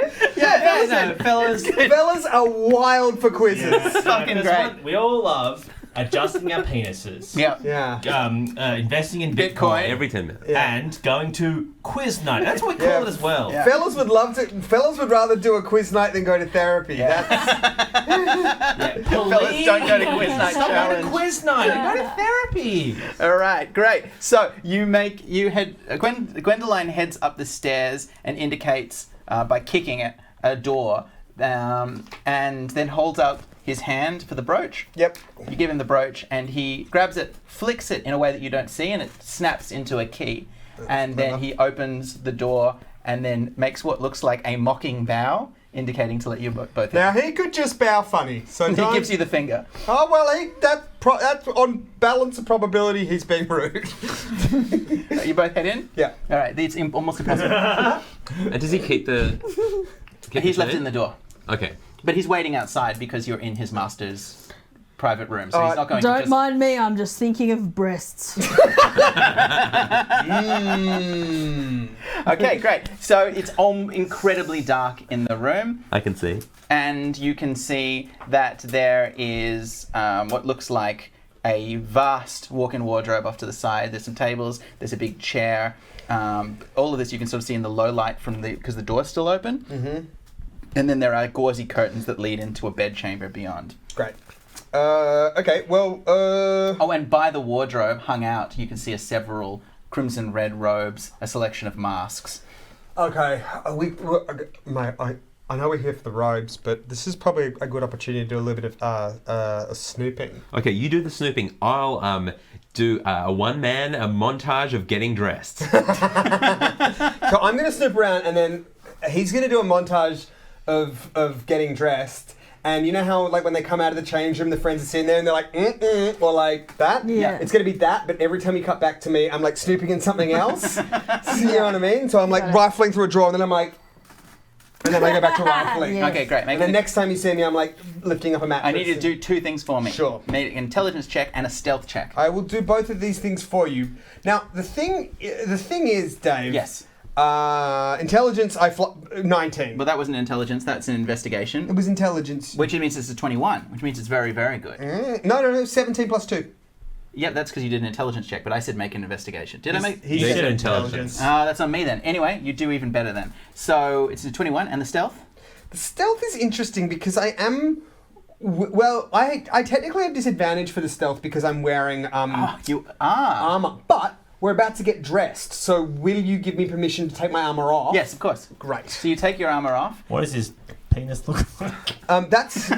Fellas. Fellas are wild for quizzes. Fucking great. We all love adjusting our penises. Yeah. Yeah. Investing in Bitcoin. Bitcoin. Every 10 minutes. Yeah. And going to quiz night. That's what we call Yeah. it as well. Yeah. Fellas would love to. Fellas would rather do a quiz night than go to therapy. Yeah. Fellas don't go to quiz night Stop going challenge. to quiz night and go to therapy. All right, great. So Gwendoline heads up the stairs and indicates by kicking it a door, and then holds out his hand for the brooch. Yep. You give him the brooch, and he grabs it, flicks it in a way that you don't see, and it snaps into a key. And then he opens the door and then makes what looks like a mocking bow, indicating to let you both in. Now he could just bow funny. So He don't- gives you the finger. Oh well, that's on balance of probability. He's being rude. You both head in? Yeah. All right, it's almost impossible. And does he keep the... He's left in the door. Okay. But he's waiting outside because you're in his master's private room, so he's not going to Don't just... mind me, I'm just thinking of breasts. Okay, great. So it's incredibly dark in the room, I can see. and you can see that there is what looks like a vast walk-in wardrobe off to the side. There's some tables, there's a big chair. All of this you can sort of see in the low light because the door's still open. Mm-hmm. And then there are gauzy curtains that lead into a bedchamber beyond. Great. Okay. Well. Oh, and by the wardrobe, hung out, you can see several crimson red robes, a selection of masks. Okay. Mate, I know we're here for the robes, but this is probably a good opportunity to do a little bit of snooping. Okay, you do the snooping. I'll do a one-man montage of getting dressed. So I'm going to snoop around, and then he's going to do a montage of getting dressed. And you know how, like, when they come out of the change room, the friends are sitting there and they're like, or like that? Yeah. It's going to be that, but every time you cut back to me, I'm like snooping in something else. You know what I mean? So I'm like rifling through a drawer, and then I'm like, and then I go back to rifling. Yeah. Okay, great. And then next time you see me, I'm like lifting up a mattress. I need you to do two things for me. Sure. Make an intelligence check and a stealth check. I will do both of these things for you. Now, the thing is, Dave. Yes. Intelligence, 19. Well, that wasn't intelligence, that's an investigation. It was intelligence. Which means it's a 21, which means it's very, very good. No, 17 plus 2. Yep, that's because you did an intelligence check, but I said make an investigation. Did I make? He You said said intelligence. That's on me then. Anyway, you do even better then. So it's a 21, and the stealth? The stealth is interesting because I am Well, I technically have disadvantage for the stealth because I'm wearing You are. armor, but we're about to get dressed. So will you give me permission to take my armor off? Yes, of course. Great. So you take your armor off. What does his penis look like? That's.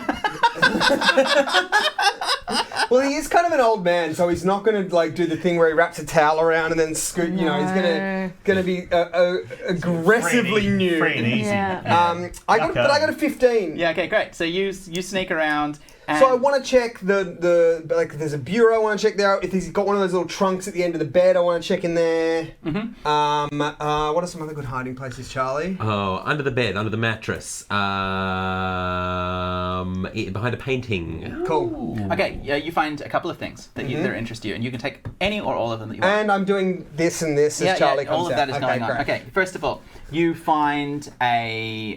Well, he is kind of an old man, so he's not going to like do the thing where he wraps a towel around and then scoot. You know, he's gonna be aggressively nude. Free and easy. Yeah. I got a 15. Yeah. Okay. Great. So you sneak around. And So I want to check the like. There's a bureau. I want to check there. If he's got one of those little trunks at the end of the bed, I want to check in there. Mm-hmm. What are some other good hiding places, Charlie? Oh, under the bed, under the mattress, behind a painting. Cool. Okay. You find a couple of things that that interest you, and you can take any or all of them that you want. And I'm doing this and this as Charlie comes out. all of that is going on. great. Okay, first of all, you find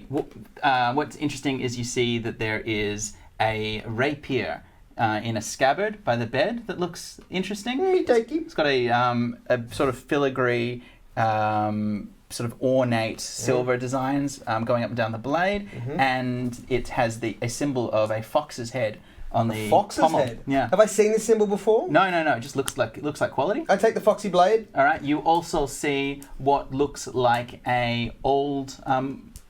what's interesting is you see that there is a rapier in a scabbard by the bed that looks interesting. It's got a sort of filigree, sort of ornate silver designs going up and down the blade, and it has a symbol of a fox's head on the Fox's pommel. head? Yeah. Have I seen this symbol before? No. It just looks like quality. I take the foxy blade. All right. You also see what looks like a old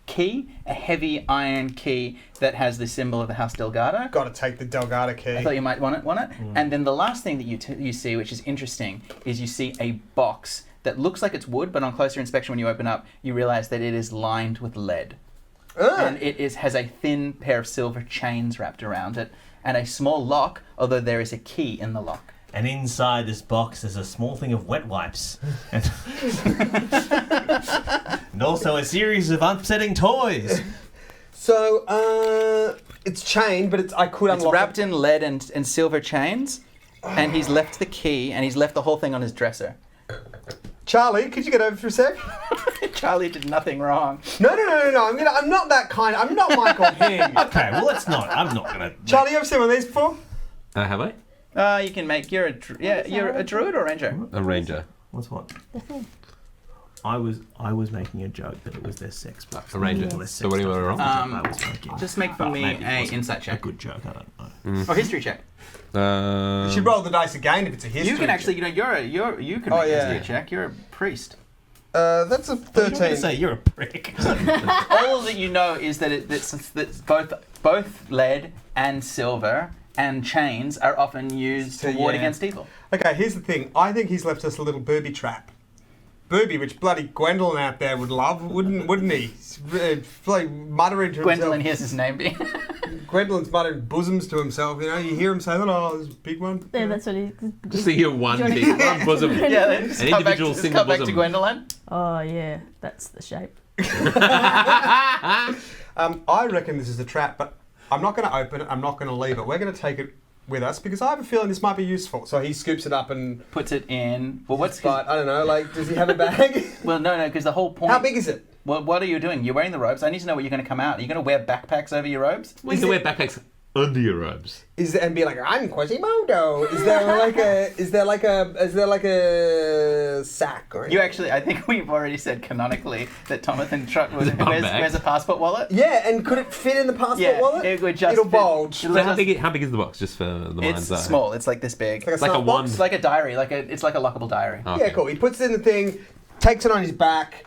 key, a heavy iron key that has the symbol of the House Delgado. Got to take the Delgado key. I thought you might want it. And then the last thing that you see, which is interesting, is you see a box that looks like it's wood, but on closer inspection, when you open up, you realize that it is lined with lead. And it has a thin pair of silver chains wrapped around it, and a small lock, although there is a key in the lock. And inside this box there's a small thing of wet wipes. And also a series of upsetting toys. So, it's chained, but I could It's unlock wrapped in lead and silver chains, and he's left the key, and he's left the whole thing on his dresser. Charlie, could you get over for a sec? Charlie did nothing wrong. No. I'm not that kind. I'm not Michael Hing. Okay, well I'm not gonna. Charlie, you ever seen one of these before? Have I? You can make. You're a druid or a ranger. A ranger. What's what? The thing. I was making a joke that it was their sex, but A ranger. less So what do you want to roll? I was making. Just make for But me maybe it a wasn't insight a check good joke. I don't know. or history check. You should roll the dice again if it's a history. You can actually, you can make a history check. You're a priest. That's a I was going to 13. say you're a prick. All that you know is that that's both lead and silver and chains are often used to ward against evil. Okay, here's the thing. I think he's left us a little booby trap. Booby, which bloody Gwendolyn out there would love, wouldn't he? Like muttering to Gwendolyn himself. hears his name being. Gwendolyn's muttering bosoms to himself. You know, you hear him say, "Oh, there's a big one." Yeah, that's what he. Just see your one big one bosom. Yeah, then just An come back individual to, single come back to bosom. Gwendolyn. Oh yeah, that's the shape. I reckon this is a trap, but I'm not going to open it. I'm not going to leave it. We're going to take it with us because I have a feeling this might be useful. So he scoops it up and Puts it in. Well, what's but I don't know. Like, does he have a bag? Well, no, because the whole point. How big is it? Well, what are you doing? You're wearing the robes. I need to know what you're going to come out. Are you going to wear backpacks over your robes? You can wear backpacks under your robes. Is there, and be like, I'm Quasimodo. Is there like a sack or? You actually, I think we've already said canonically that Tomathan bag. wears a passport wallet. Yeah, and could it fit in the passport wallet? It would just It'll fit. bulge. It'll So how just- big is the box? Just for the mind's It's eye. small. It's like this big. Like a Like a snap wand. box? It's like a diary. It's like a lockable diary. Oh, Yeah, okay. cool. He puts it in the thing, takes it on his back,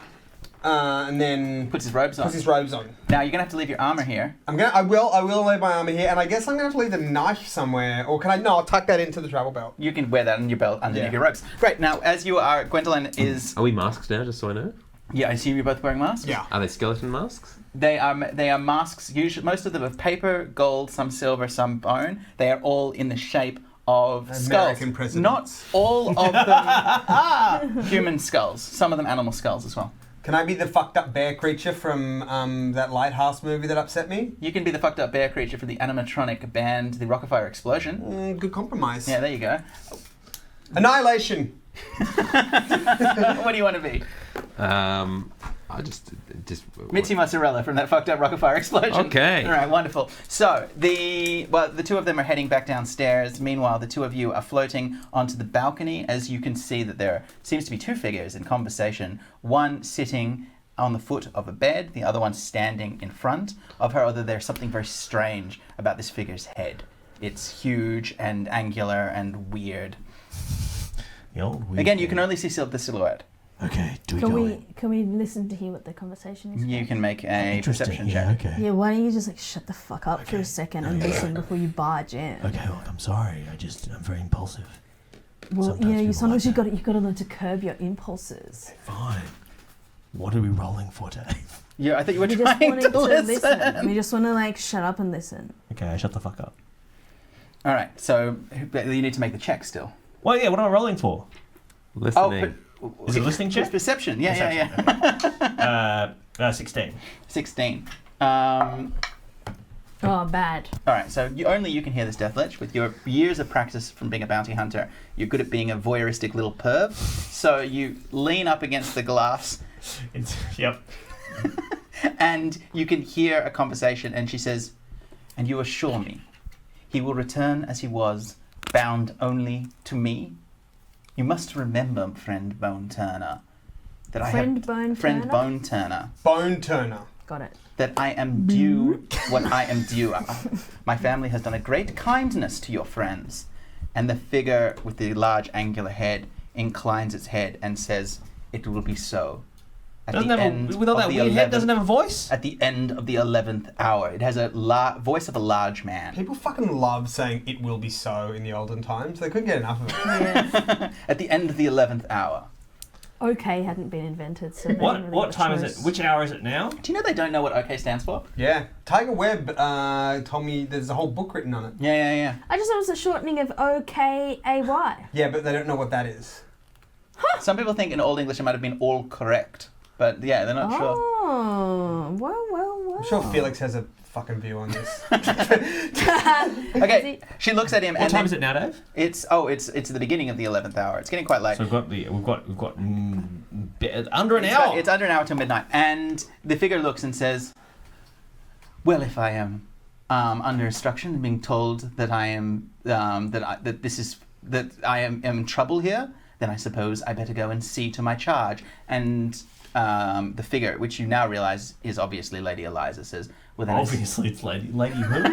and then Puts his robes on. puts his robes on. Now you're gonna have to leave your armor here. I will leave my armor here, and I guess I'm gonna have to leave the knife somewhere. Or can I? No, I'll tuck that into the travel belt. You can wear that on your belt underneath Yeah. your robes. Great. Now, as you are, Gwendolyn is. Are we masked now, just so I know? Yeah, I assume you're both wearing masks. Yeah. Are they skeleton masks? They are masks. Usually, most of them are paper, gold, some silver, some bone. They are all in the shape of American skulls. presidents. Not all of them human skulls. Some of them animal skulls as well. Can I be the fucked up bear creature from that Lighthouse movie that upset me? You can be the fucked up bear creature for the animatronic band, the Rockafire Explosion. Good compromise. Yeah, there you go. Annihilation. What do you want to be? I just Mitzi Mozzarella from that fucked up Rockafire Explosion. Okay. All right, wonderful. So, the two of them are heading back downstairs. Meanwhile, the two of you are floating onto the balcony as you can see that there seems to be two figures in conversation. One sitting on the foot of a bed, the other one standing in front of her, although there's something very strange about this figure's head. It's huge and angular and weird. The old weird Again, you thing. can only see the silhouette. Okay, do we Can go we in? can we listen to hear what the conversation is? You can make a Interesting, perception yeah, check. okay. Yeah, why don't you just like shut the fuck up for a second and listen before you barge in? Okay, look, I'm sorry. I'm very impulsive. Well, Sometimes people sometimes like you've got to learn to curb your impulses. Fine. What are we rolling for today? Yeah, I think you were We just trying wanted to listen. We just want to like shut up and listen. Okay, shut the fuck up. All right, so you need to make the check still. Well, yeah, what am I rolling for? Listening. Is it a listening check? It's perception. Yeah, Perception, yeah. 16. 16. Oh, bad. All right, so you can hear this death lich. With your years of practice from being a bounty hunter, you're good at being a voyeuristic little perv. So you lean up against the glass, Yep. and you can hear a conversation. And she says, "And you assure me, he will return as he was, bound only to me. You must remember, friend Bone Turner, that Friend Bone friend Turner? Bone Turner, Bone Turner. Got it. that I am due what I am due. My family has done a great kindness to your friends." And the figure with the large angular head inclines its head and says, "It will be so." At With the all end that of the weird head, 11th doesn't have a voice? At the end of the 11th hour, it has a voice of a large man. People fucking love saying "it will be so" in the olden times. They couldn't get enough of it. Yeah. At the end of the 11th hour. OK hadn't been invented, so they didn't really What have a time is choice. it? Which hour is it now? Do you know they don't know what OK stands for? Yeah. Tiger Webb told me there's a whole book written on it. Yeah. I just thought it was a shortening of OKAY. Yeah, but they don't know what that is. Some people think in Old English it might have been all correct. But yeah, they're not sure. Oh, well. I'm sure Felix has a fucking view on this. Okay, she looks at him. What time is it now, Dave? It's the beginning of the 11th hour. It's getting quite late. So we've got under an hour. It's under an hour to midnight, and the figure looks and says, "Well, if I am under instruction, being told that I am that I am in trouble here, then I suppose I better go and see to my charge." And the figure, which you now realise is obviously Lady Eliza, says, "Well, then Obviously, it's Lady who?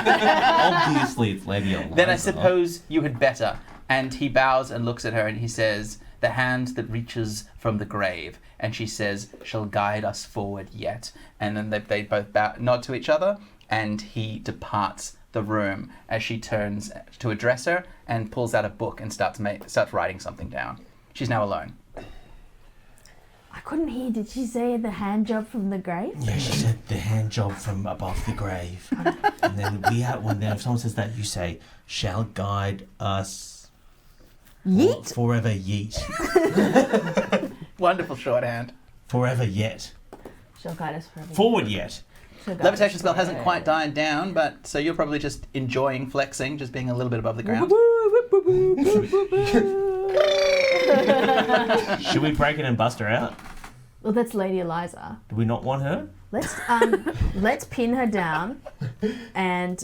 Obviously, it's Lady Eliza. then I suppose you had better." And he bows and looks at her, and he says, "The hand that reaches from the grave," and she says, "shall guide us forward yet." And then they both nod to each other, and he departs the room as she turns to address her and pulls out a book and starts writing something down. She's now alone. I couldn't hear. Did she say the hand job from the grave? Yeah, she said the hand job from above the grave. And then if someone says that, you say, "shall guide us Yeet. forever yeet. Wonderful shorthand. Forever yet. She'll guide us forever. Forward yet." She'll guide Levitation us spell hasn't forever. quite died down, but so you're probably just enjoying flexing, just being a little bit above the ground. Should we break it and bust her out? Well, that's Lady Eliza. Do we not want her? Let's pin her down, and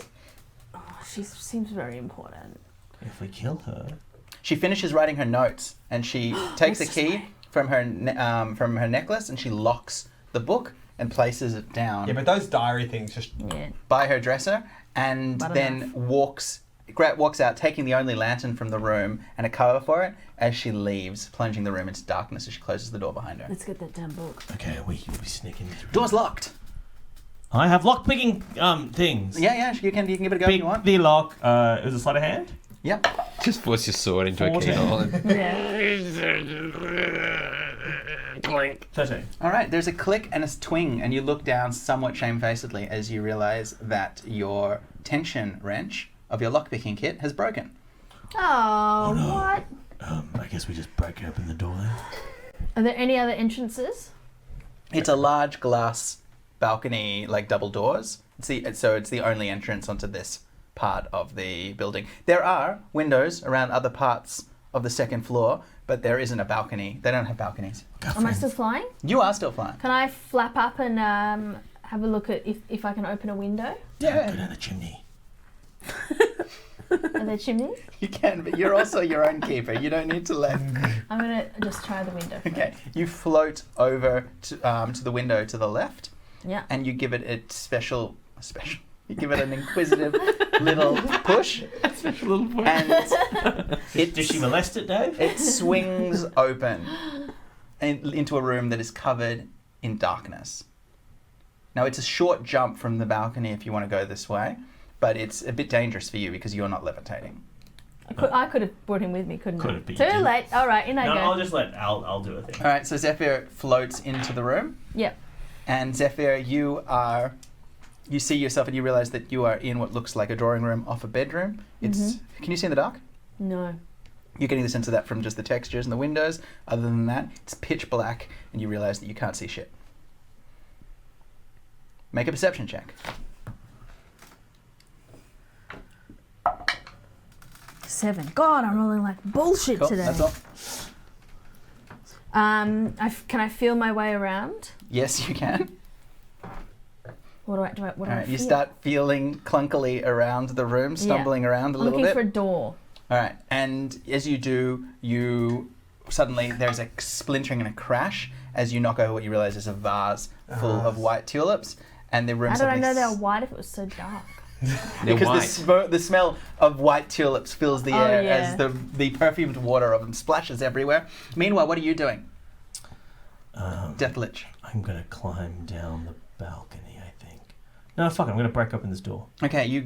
she seems very important. If we kill her. She finishes writing her notes, and she takes a Let's key just from her necklace, and she locks the book and places it down Yeah, but those diary things just... Yeah. by her dresser, and Bad then enough. walks out, taking the only lantern from the room and a cover for it as she leaves, plunging the room into darkness as she closes the door behind her. Let's get that damn book. Okay, we sneaking through. Door's locked. I have lock-picking things. Yeah, you can give it a go if Pick you want. the lock. It was a sleight of hand? Yep. Just force your sword into a 14. keyhole. And Yeah. clink. 13. All right, there's a click and a twing, and you look down somewhat shamefacedly as you realise that your tension wrench of your lockpicking kit has broken. Oh, no. what? I guess we just break open the door then. Are there any other entrances? It's a large glass balcony, like double doors. So it's the only entrance onto this part of the building. There are windows around other parts of the second floor, but there isn't a balcony. They don't have balconies. Am I still flying? You are still flying. Can I flap up and have a look at if I can open a window? Go down the chimney. Are there chimneys? You can, but you're also your own keeper. You don't need to let. I'm gonna just try the window. Okay, you float over to the window to the left, Yeah. and you give it a special. You give it an inquisitive little push, Special little point. and Did she molest it, Dave? it swings open into a room that is covered in darkness. Now, it's a short jump from the balcony if you want to go this way, but it's a bit dangerous for you because you're not levitating. I could have brought him with me, couldn't I? Could have, but you Too didn't. late. All right, in I No, go. I'll do a thing. All right, so Zephyr floats into the room, Yep. and Zephyr, you see yourself and you realize that you are in what looks like a drawing room off a bedroom. It's Can you see in the dark? No. You're getting the sense of that from just the textures and the windows. Other than that, it's pitch black, and you realize that you can't see shit. Make a perception check. 7. God, I'm rolling like bullshit Cool, today. that's all. Can I feel my way around? Yes, you can. What do I All right, you feel? start feeling clunkily around the room, stumbling around a I'm little looking bit. for a door. All right, and as you do, you suddenly there's a splintering and a crash as you knock over what you realize is a vase full of white tulips, and the room. How did I suddenly know they were white if it was so dark? They're because white. the smell of white tulips fills the air yeah. as the perfumed water of them splashes everywhere. Meanwhile, what are you doing, Death Lich? I'm gonna climb down the balcony, I think. No, fuck it, I'm gonna break open this door. Okay,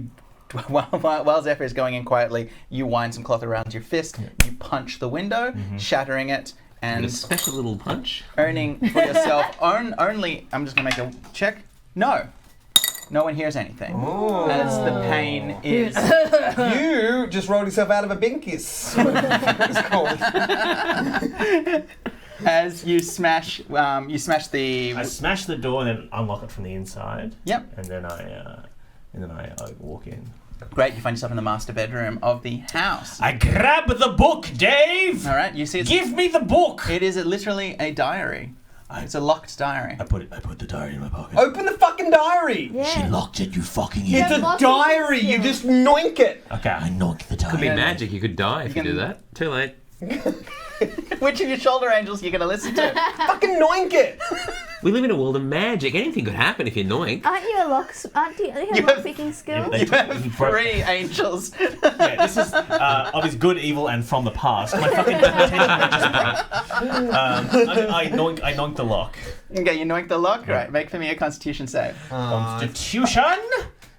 while Zephyr is going in quietly, you wind some cloth around your fist, you punch the window, shattering it, And a and special little punch. earning for yourself only. I'm just gonna make a check. No one hears anything. As the pain is. You just rolled yourself out of a binkies. It's called. As you smash the. I smash the door and then unlock it from the inside. Yep. And then I walk in. Great, you find yourself in the master bedroom of the house. I grab the book, Dave. All right, you see. Give me the book. It is literally a diary. It's a locked diary. I put the diary in my pocket. Open the fucking diary. Yeah. She locked it, you fucking It's idiot. a lots of diary. You things. just noink it. Okay, I knocked the diary. Could be magic. You could die if you can- do that. Too late. Which of your shoulder angels are you going to listen to? Fucking noink it. We live in a world of magic. Anything could happen if you're annoying. Aren't you a Aren't you have have- lock picking skills? They You took- have he broke- 3 angels. Yeah, this is of his good, evil, and from the past. My fucking attention just broke. I nonked the lock. Okay, you noink the lock. Right, make for me a Constitution save. Constitution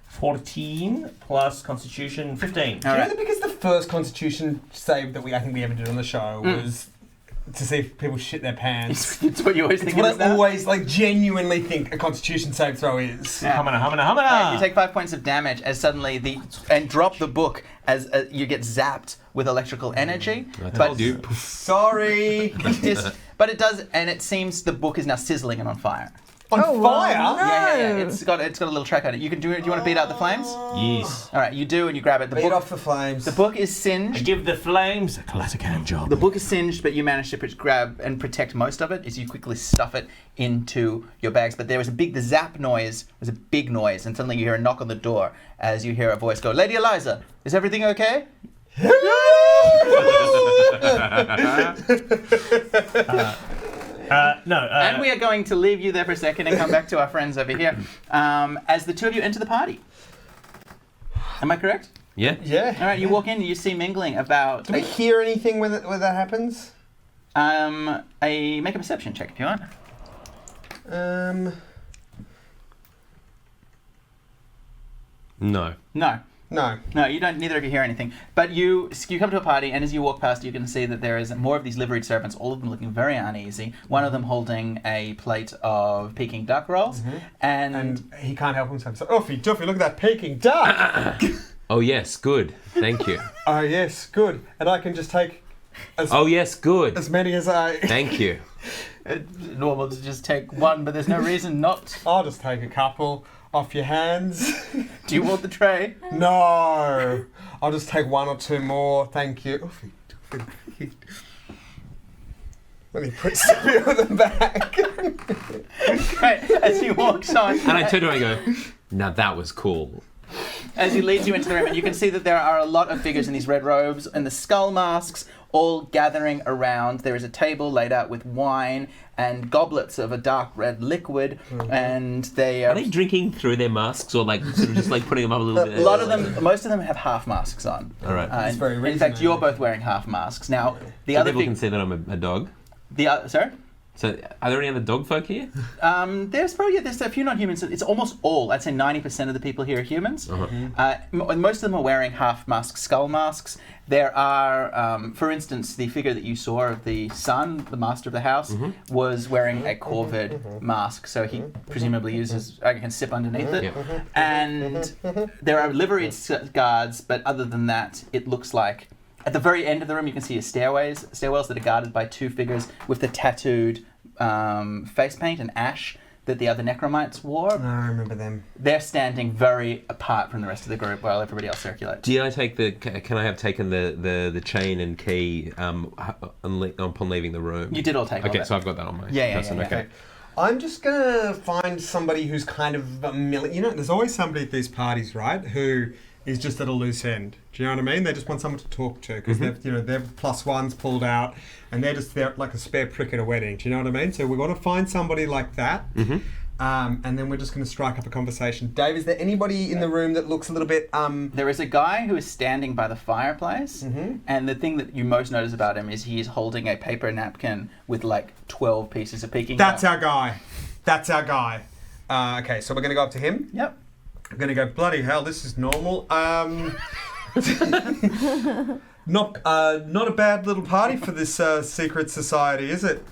14 plus Constitution 15. All You know right. that because the first Constitution save that I think we ever did on the show was to see if people shit their pants. It's what you always It's think it what is I now. always genuinely think a Constitution save throw is. Yeah. Humana. You take 5 points of damage as suddenly and drop the book as you get zapped with electrical energy. I told you. Sorry. But it does, and it seems the book is now sizzling and on fire. On Oh, fire? wow. Yeah. It's got a little track on it. You can do it. Do you want to beat out the flames? Yes. All right, you do, and you grab it. Beat off the flames. The book is I singed. give the flames a classic hand job. The book is singed, but you manage to grab and protect most of it as you quickly stuff it into your bags. But there was the zap noise was a big noise, and suddenly you hear a knock on the door as you hear a voice go, "Lady Eliza, is everything okay?" And we are going to leave you there for a second and come back to our friends over here as the two of you enter the party. Am I correct? Yeah. Yeah. All right, you walk in and you see mingling about. Do we hear anything when that happens? Make a perception check if you want. No. No, you don't. Neither of you hear anything. But you come to a party, and as you walk past, you can see that there is more of these liveried servants. All of them looking very uneasy. One of them holding a plate of Peking duck rolls, And he can't help himself. So, Uffy, Duffy, look at that Peking duck. Oh yes, good. Thank you. Oh, yes, good. And I can just take Oh yes, good. as many as I... Thank you. it's normal to just take one, but there's no reason not. I'll just take a couple off your hands. Do you want the tray? No. I'll just take 1 or 2 more. Thank you. Uffy, Duffy. Let me put some of them back. Great. As he walks on, And I turn to her and I go, now that was cool. as he leads you into the room, and you can see that there are a lot of figures in these red robes and the skull masks, all gathering around. There is a table laid out with wine and goblets of a dark red liquid, and they Are they drinking through their masks or like sort of just like putting them up a little bit? a lot of them, most of them have half masks on. All right. That's very in reasonable. fact, you're both wearing half masks. Now, the So other people can see that I'm a dog. sorry? So are there any other dog folk here? There's a few non-humans. It's almost all. I'd say 90% of the people here are humans. Most of them are wearing half-mask skull masks. There are, for instance, the figure that you saw of the son, the master of the house, was wearing a corvid mask, so he presumably can sip underneath it. Yeah. And there are liveried guards, but other than that, it looks like at the very end of the room, you can see stairwells that are guarded by two figures with the tattooed face paint and ash that the other necromites wore. No, I remember them. They're standing very apart from the rest of the group while everybody else circulates. Can I have taken the chain and key upon leaving the room? You did all take all Okay, that. so I've got that on my Yeah. person. Okay. I'm just gonna find somebody who's kind of there's always somebody at these parties, right, who is just at a loose end. Do you know what I mean? They just want someone to talk to because their plus ones pulled out, and they're like a spare prick at a wedding. Do you know what I mean? So we want to find somebody like that, and then we're just going to strike up a conversation. Dave, is there anybody in the room that looks a little bit? There is a guy who is standing by the fireplace, and the thing that you most notice about him is he is holding a paper napkin with like 12 pieces of Peking. That's our guy. Okay, so we're going to go up to him. Yep. I'm going to go, bloody hell, this is normal. Not a bad little party for this secret society, is it?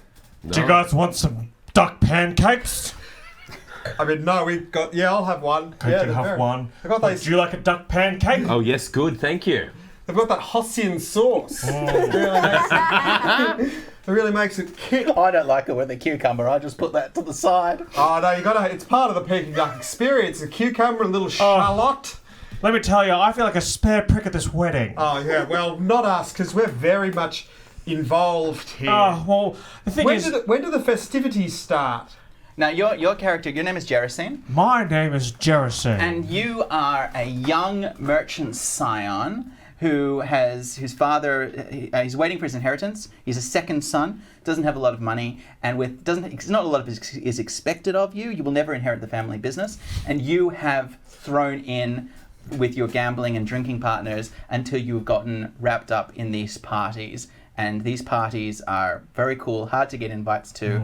No. Do you guys want some duck pancakes? I mean, no, we've got... Yeah, I'll have one. I Yeah, can have one. They've got those... Do you like a duck pancake? Oh yes, good. Thank you. They've got that Hossian sauce. It really makes it kick. I don't like it with a cucumber. I just put that to the side. Oh, no, you got to... It's part of the Peking duck experience. A cucumber, a little shallot. Let me tell you, I feel like a spare prick at this wedding. Oh, yeah, well, not us, because we're very much involved here. Oh, well, the thing is... When do the festivities start? Now, your character, your name is Jerosine, My name is Jerosine. and you are a young merchant scion whose father, he's waiting for his inheritance. He's a second son, doesn't have a lot of money, and not a lot of it is expected of you. You will never inherit the family business, and you have thrown in with your gambling and drinking partners until you've gotten wrapped up in these parties. And these parties are very cool, hard to get invites to.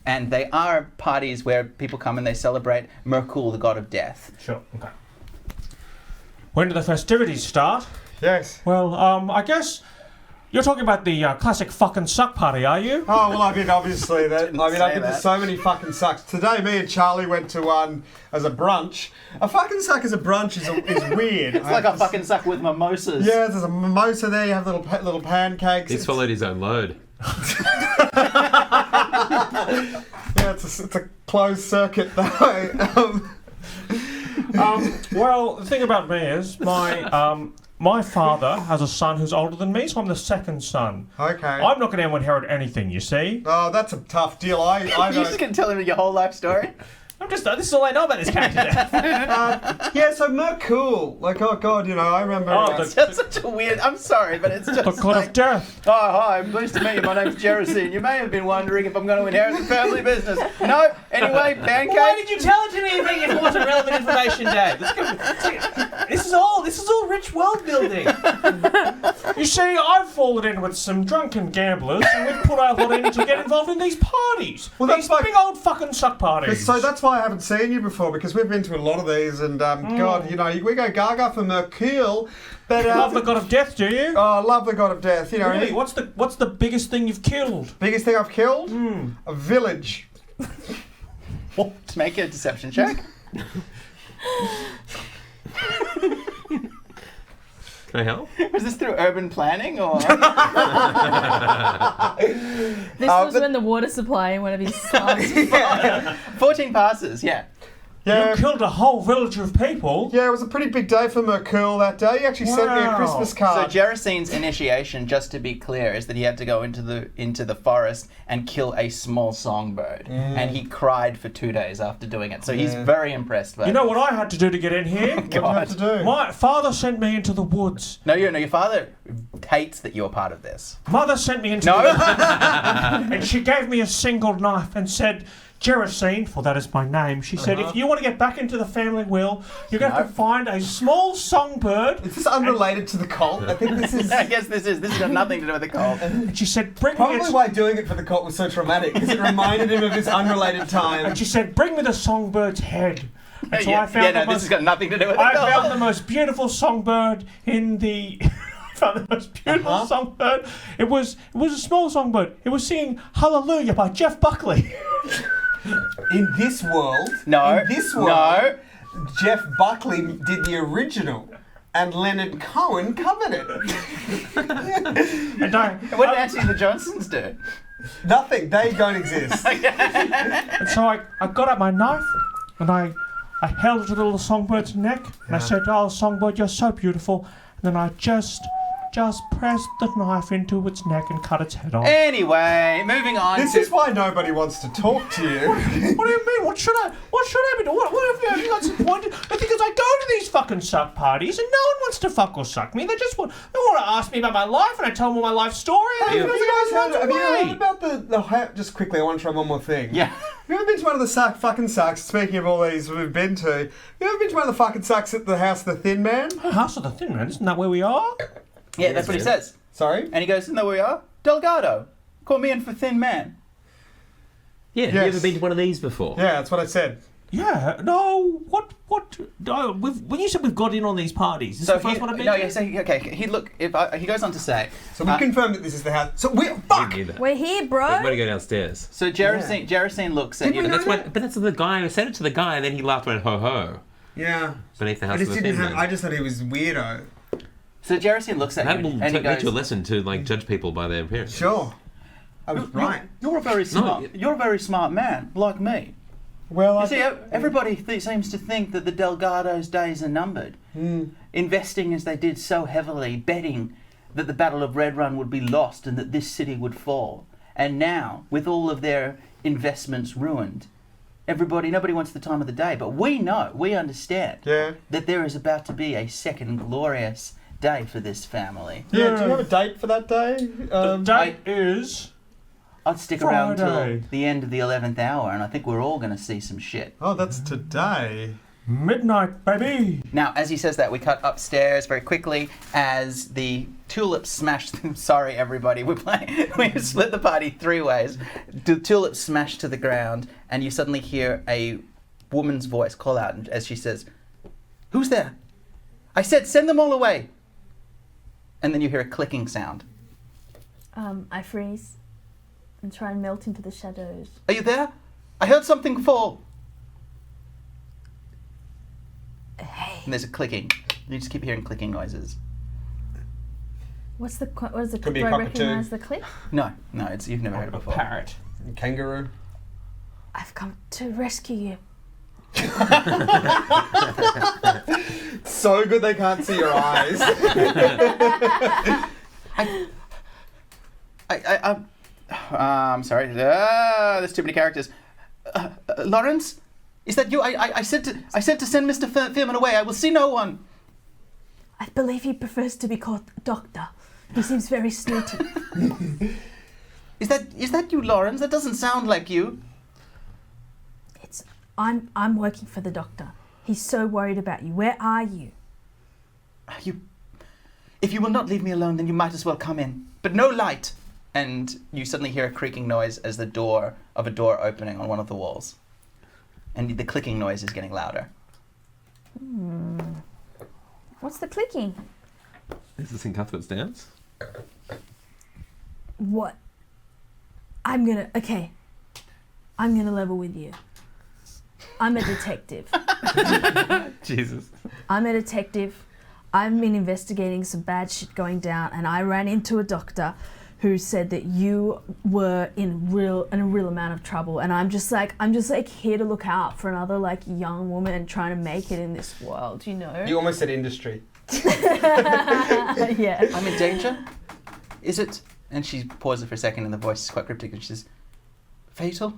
And they are parties where people come and they celebrate Merkul, the god of death. Sure, okay. When do the festivities start? Yes. Well, I guess you're talking about the classic fucking suck party, are you? Oh, well, I mean, obviously, I've say been to that. so many fucking sucks. Today, me and Charlie went to one as a brunch. A fucking suck as a brunch is weird. It's like a fucking suck with mimosas. Yeah, there's a mimosa there, you have little pancakes. He's followed his own load. Yeah, it's a closed circuit, though. Well, the thing about me is my father has a son who's older than me, so I'm the second son. Okay. I'm not going to inherit anything, you see. Oh, that's a tough deal. I You're just don't... going to tell him your whole life story? This is all I know about this character. Yeah, so Merkul. Like, oh, God, I remember... That's such a weird... I'm sorry, but it's just The god of death. Oh, hi, I'm pleased to meet you. My name's Jerosine. You may have been wondering if I'm going to inherit the family business. No. Anyway, pancake. Why did you tell it to me if it wasn't relevant information, Dave? This is all rich world building. You see, I've fallen in with some drunken gamblers, and we've put our lot in to get involved in these parties. Well, These that's big old fucking suck parties. So that's why I haven't seen you before, because we've been to a lot of these, and God, we go gaga for Merkul, but Love the god of death, do you? oh, I love the god of death. Really? What's the biggest thing you've killed? Biggest thing I've killed? A village. To make a deception check. Can I help? Was this through urban planning or? This was when the water supply in one of his slums. Yeah. 14 passes, yeah. Yeah. You killed a whole village of people. Yeah, it was a pretty big day for Mercule that day. He actually sent me a Wow. Christmas So card. Gerasine's initiation, just to be clear, is that he had to go into the forest and kill a small songbird, and he cried for 2 days after doing it. So he's very impressed by You know what I had to do to get in here? What did you have to do? My father sent me into the woods. No, your father hates that you're part of this. Mother sent me into No. the woods. And she gave me a single knife and said, Gerasine, for that is my name, she said, if you want to get back into the family wheel, you're going to have to find a small songbird. Is this unrelated to the cult? I think this is... I guess this has got nothing to do with the cult. And she said, bring me Probably it. why doing it for the cult was so traumatic, because it reminded him of this unrelated time. And she said, bring me the songbird's head. And so yeah, I found this has got nothing to do with the I cult. found the most beautiful songbird in the... found the most beautiful songbird. It was a small songbird. It was singing Hallelujah by Jeff Buckley. In this world, No. Jeff Buckley did the original, and Leonard Cohen covered it. And What did actually the Johnsons do? Nothing. They don't exist. And so I got out my knife and I held the little songbird's neck and I said, oh, songbird, you're so beautiful. And then I just pressed the knife into its neck and cut its head off. Anyway, moving on This to... is why nobody wants to talk to you. What do you mean? What should I be doing? What have you got some point? Because I go to these fucking suck parties and no one wants to fuck or suck me. They want to ask me about my life and I tell them all my life story. Have you Everybody guys runs heard away. about the just quickly, I want to try one more thing. Yeah. Have you ever been to one of the fucking sucks, speaking of all these we've been to, have you ever been to one of the fucking sucks at the House of the Thin Man? House of the Thin Man, isn't that where we are? Yeah, that's what he says. Sorry? And he goes, isn't that where we are? Delgado. Call me in for Thin Man. Yeah, have you Yes. ever been to one of these before? Yeah, that's what I said. Yeah, no, what, no, when you said we've got in on these parties, this is So the first one I've been no, to? yeah, so he goes on to say, So we confirmed that this is the house. So we fuck! Me neither. We're here, I'm bro. going to go downstairs. so Gerasine looks at you. But that's the guy. I said it to the guy, and then he laughed and went, ho ho, Yeah. beneath the I house just of the didn't Thin have. Man. I just thought he was weirdo. So Gerasine looks at That you will and he teach you a goes, lesson to like judge people by their appearance. Sure. I was right. You're a very smart. You're a very smart man, like me. Well, You see, everybody seems to think that the Delgado's days are numbered. Investing as they did so heavily, betting that the Battle of Red Run would be lost and that this city would fall. And now, with all of their investments ruined, nobody wants the time of the day. But we understand Yeah. that there is about to be a second glorious day for this family. Yeah, do you have a date for that day? The date is... I'd stick around till Friday. the end of the 11th hour, and I think we're all going to see some shit. Oh, that's today. Midnight, baby. Now, as he says that, we cut upstairs very quickly as the tulips smash. Sorry, everybody, we split the party 3 ways. The tulips smash to the ground, and you suddenly hear a woman's voice call out as she says, "Who's there? I said, send them all away." And then you hear a clicking sound. I freeze and try and melt into the shadows. Are you there? I heard something fall. Hey, And there's a clicking. You just keep hearing clicking noises. what is the Could be do a I cockatoo. recognise the click? No, you've never heard it before. Parrot. Kangaroo. I've come to rescue you. So good they can't see your eyes. I'm sorry. There's too many characters. Lawrence, is that you? I said to send Mr. Thurman away. I will see no one. I believe he prefers to be called Doctor. He seems very snooty. Is that you, Lawrence? That doesn't sound like you. I'm working for the Doctor. He's so worried about you. Where are you? If you will not leave me alone, then you might as well come in. But no light. And you suddenly hear a creaking noise as the door of a door opening on one of the walls. And the clicking noise is getting louder. What's the clicking? Is this in Cuthbert's dance? What? I'm gonna level with you. I'm a detective. Jesus. I'm a detective. I've been investigating some bad shit going down, and I ran into a doctor who said that you were in a real amount of trouble, and I'm just like here to look out for another like young woman trying to make it in this world, you know. You almost said industry. Yeah. I'm in danger? Is it? And she pauses for a second and the voice is quite cryptic and she says, fatal?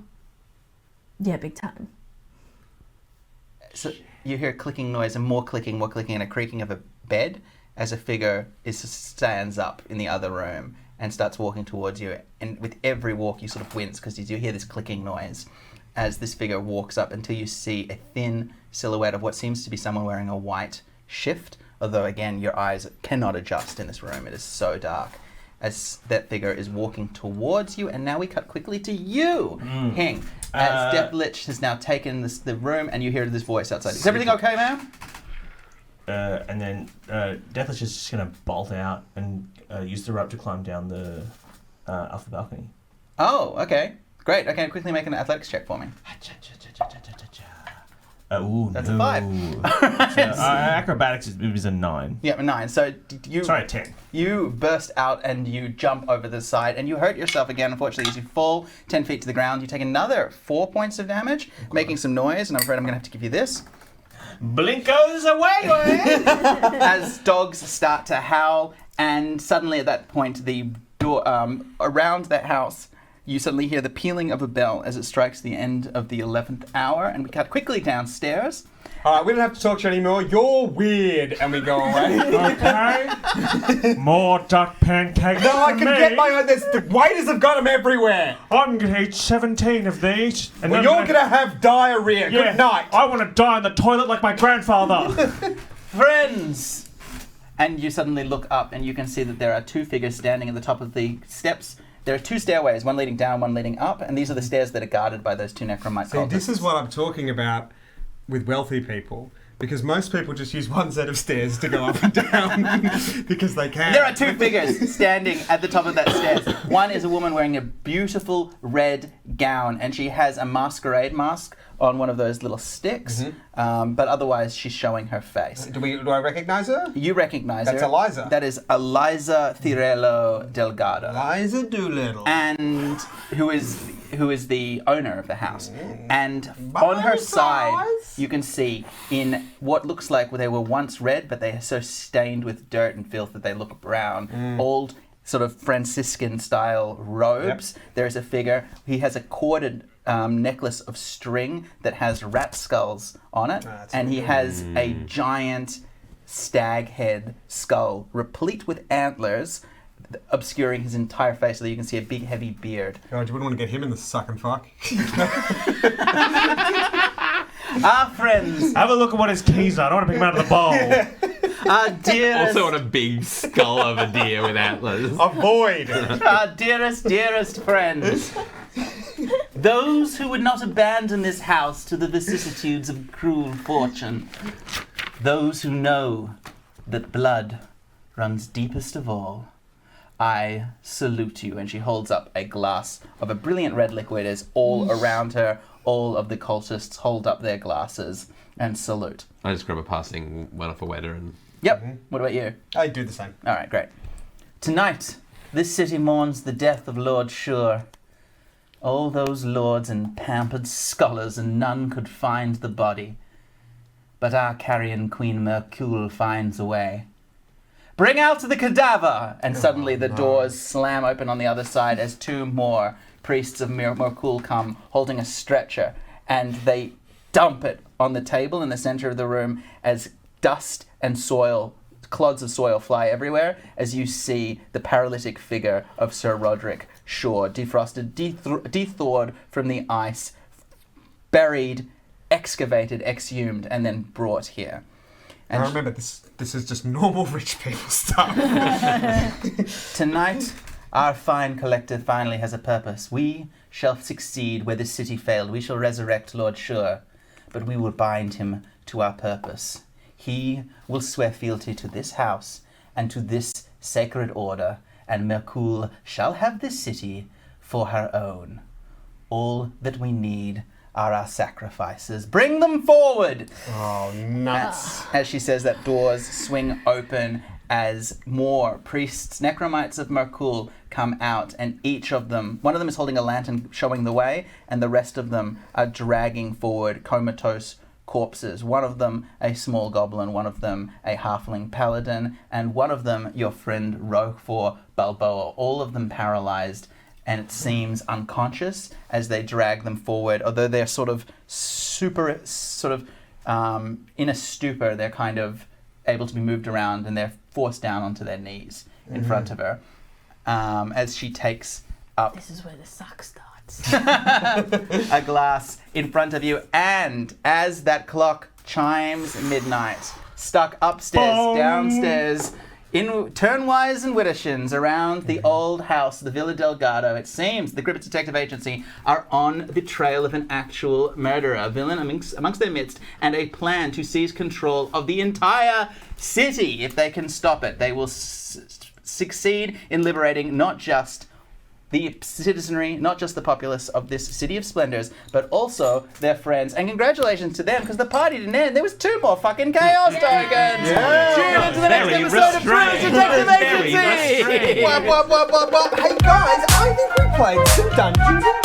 Yeah, big time. So you hear a clicking noise and more clicking and a creaking of a bed as a figure stands up in the other room and starts walking towards you. And with every walk you sort of wince because you hear this clicking noise as this figure walks up until you see a thin silhouette of what seems to be someone wearing a white shift. Although, again, your eyes cannot adjust in this room. It is so dark. As that figure is walking towards you. And now we cut quickly to you, Hing. As Death Lich has now taken the room and you hear this voice outside. Is everything okay, ma'am? And then Deathlich is just going to bolt out and use the rope to climb down off the balcony. Oh, okay. Great. Okay, quickly make an athletics check for me. That's a 5. So, acrobatics is a 9. Yeah, a 9. So you... Sorry, 10. You burst out and you jump over the side and you hurt yourself again, unfortunately, as you fall 10 feet to the ground. You take another 4 points of damage, making some noise, and I'm afraid I'm going to have to give you this. Blinkos away! As dogs start to howl, and suddenly at that point, the door around that house, you suddenly hear the pealing of a bell as it strikes the end of the 11th hour, and we cut quickly downstairs. All right, we don't have to talk to you anymore. You're weird, and we go away. Okay. More duck pancakes. No, I for can me. get my own. The waiters have got them everywhere. I'm going to eat 17 of these. And Well, then you're going to have diarrhea. Yeah, Good night. I want to die in the toilet like my grandfather. Friends! And you suddenly look up and you can see that there are 2 figures standing at the top of the steps. There are 2 stairways, one leading down, one leading up, and these are the stairs that are guarded by those 2 necromite See, cultists. this is what I'm talking about with wealthy people. Because most people just use one set of stairs to go up and down because they can. There are 2 figures standing at the top of that stairs. One is a woman wearing a beautiful red gown, and she has a masquerade mask on one of those little sticks, but otherwise she's showing her face. Do I recognise her? You recognise her. That's Eliza. That is Eliza Villa Delgado. Eliza Doolittle. And who is the owner of the house. And on her side, you can see in what looks like they were once red, but they are so stained with dirt and filth that they look brown. Old sort of Franciscan-style robes. Yep. There is a figure. He has a corded necklace of string that has rat skulls on it, and he has a giant stag head skull replete with antlers obscuring his entire face so that you can see a big heavy beard. God, you wouldn't want to get him in the suck and fuck. Our friends. Have a look at what his keys are. I don't want to pick him out of the bowl. Our dearest. Also on a big skull of a deer with antlers. Avoid. Our dearest friends. Those who would not abandon this house to the vicissitudes of cruel fortune. Those who know that blood runs deepest of all. I salute you. And she holds up a glass of a brilliant red liquid as all around her, all of the cultists hold up their glasses and salute. I just grab a passing one off a wetter and... Yep. What about you? I do the same. All right, great. Tonight, this city mourns the death of Lord Shure. All those lords and pampered scholars, and none could find the body. But our carrion Queen Mercule finds a way. Bring out the cadaver! And suddenly the doors slam open on the other side as 2 more priests of Mercule come, holding a stretcher, and they dump it on the table in the center of the room as dust and soil, clods of soil fly everywhere as you see the paralytic figure of Sir Roderick Shaw, defrosted, dethawed from the ice, buried, excavated, exhumed, and then brought here. And now remember, this is just normal rich people stuff. Tonight, our fine collective finally has a purpose. We shall succeed where this city failed. We shall resurrect Lord Shure, but we will bind him to our purpose. He will swear fealty to this house and to this sacred order, and Mercule shall have this city for her own. All that we need are our sacrifices. Bring them forward! Oh, nuts. As she says that, doors swing open as more priests, necromites of Merkul, come out, and each of them, one of them is holding a lantern showing the way, and the rest of them are dragging forward comatose corpses. One of them a small goblin, one of them a halfling paladin, and one of them your friend Roquefort Balboa, all of them paralyzed, and it seems unconscious as they drag them forward. Although they're in a stupor, they're kind of able to be moved around, and they're forced down onto their knees in front of her as she takes up This is where the suck starts. a glass in front of you, and as that clock chimes midnight, stuck upstairs, Bong. downstairs, in turnwise and widdershins around the old house, the Villa Delgado, it seems the Gribbits Detective Agency are on the trail of an actual murderer, a villain amongst their midst, and a plan to seize control of the entire city. If they can stop it, they will succeed in liberating not just the citizenry, not just the populace of this city of splendors, but also their friends. And congratulations to them, because the party didn't end. There was 2 more fucking chaos tokens. Tune into the next Very episode of Gribbits Detective Very Agency. restrained. Hey guys, I think we played some Dungeons and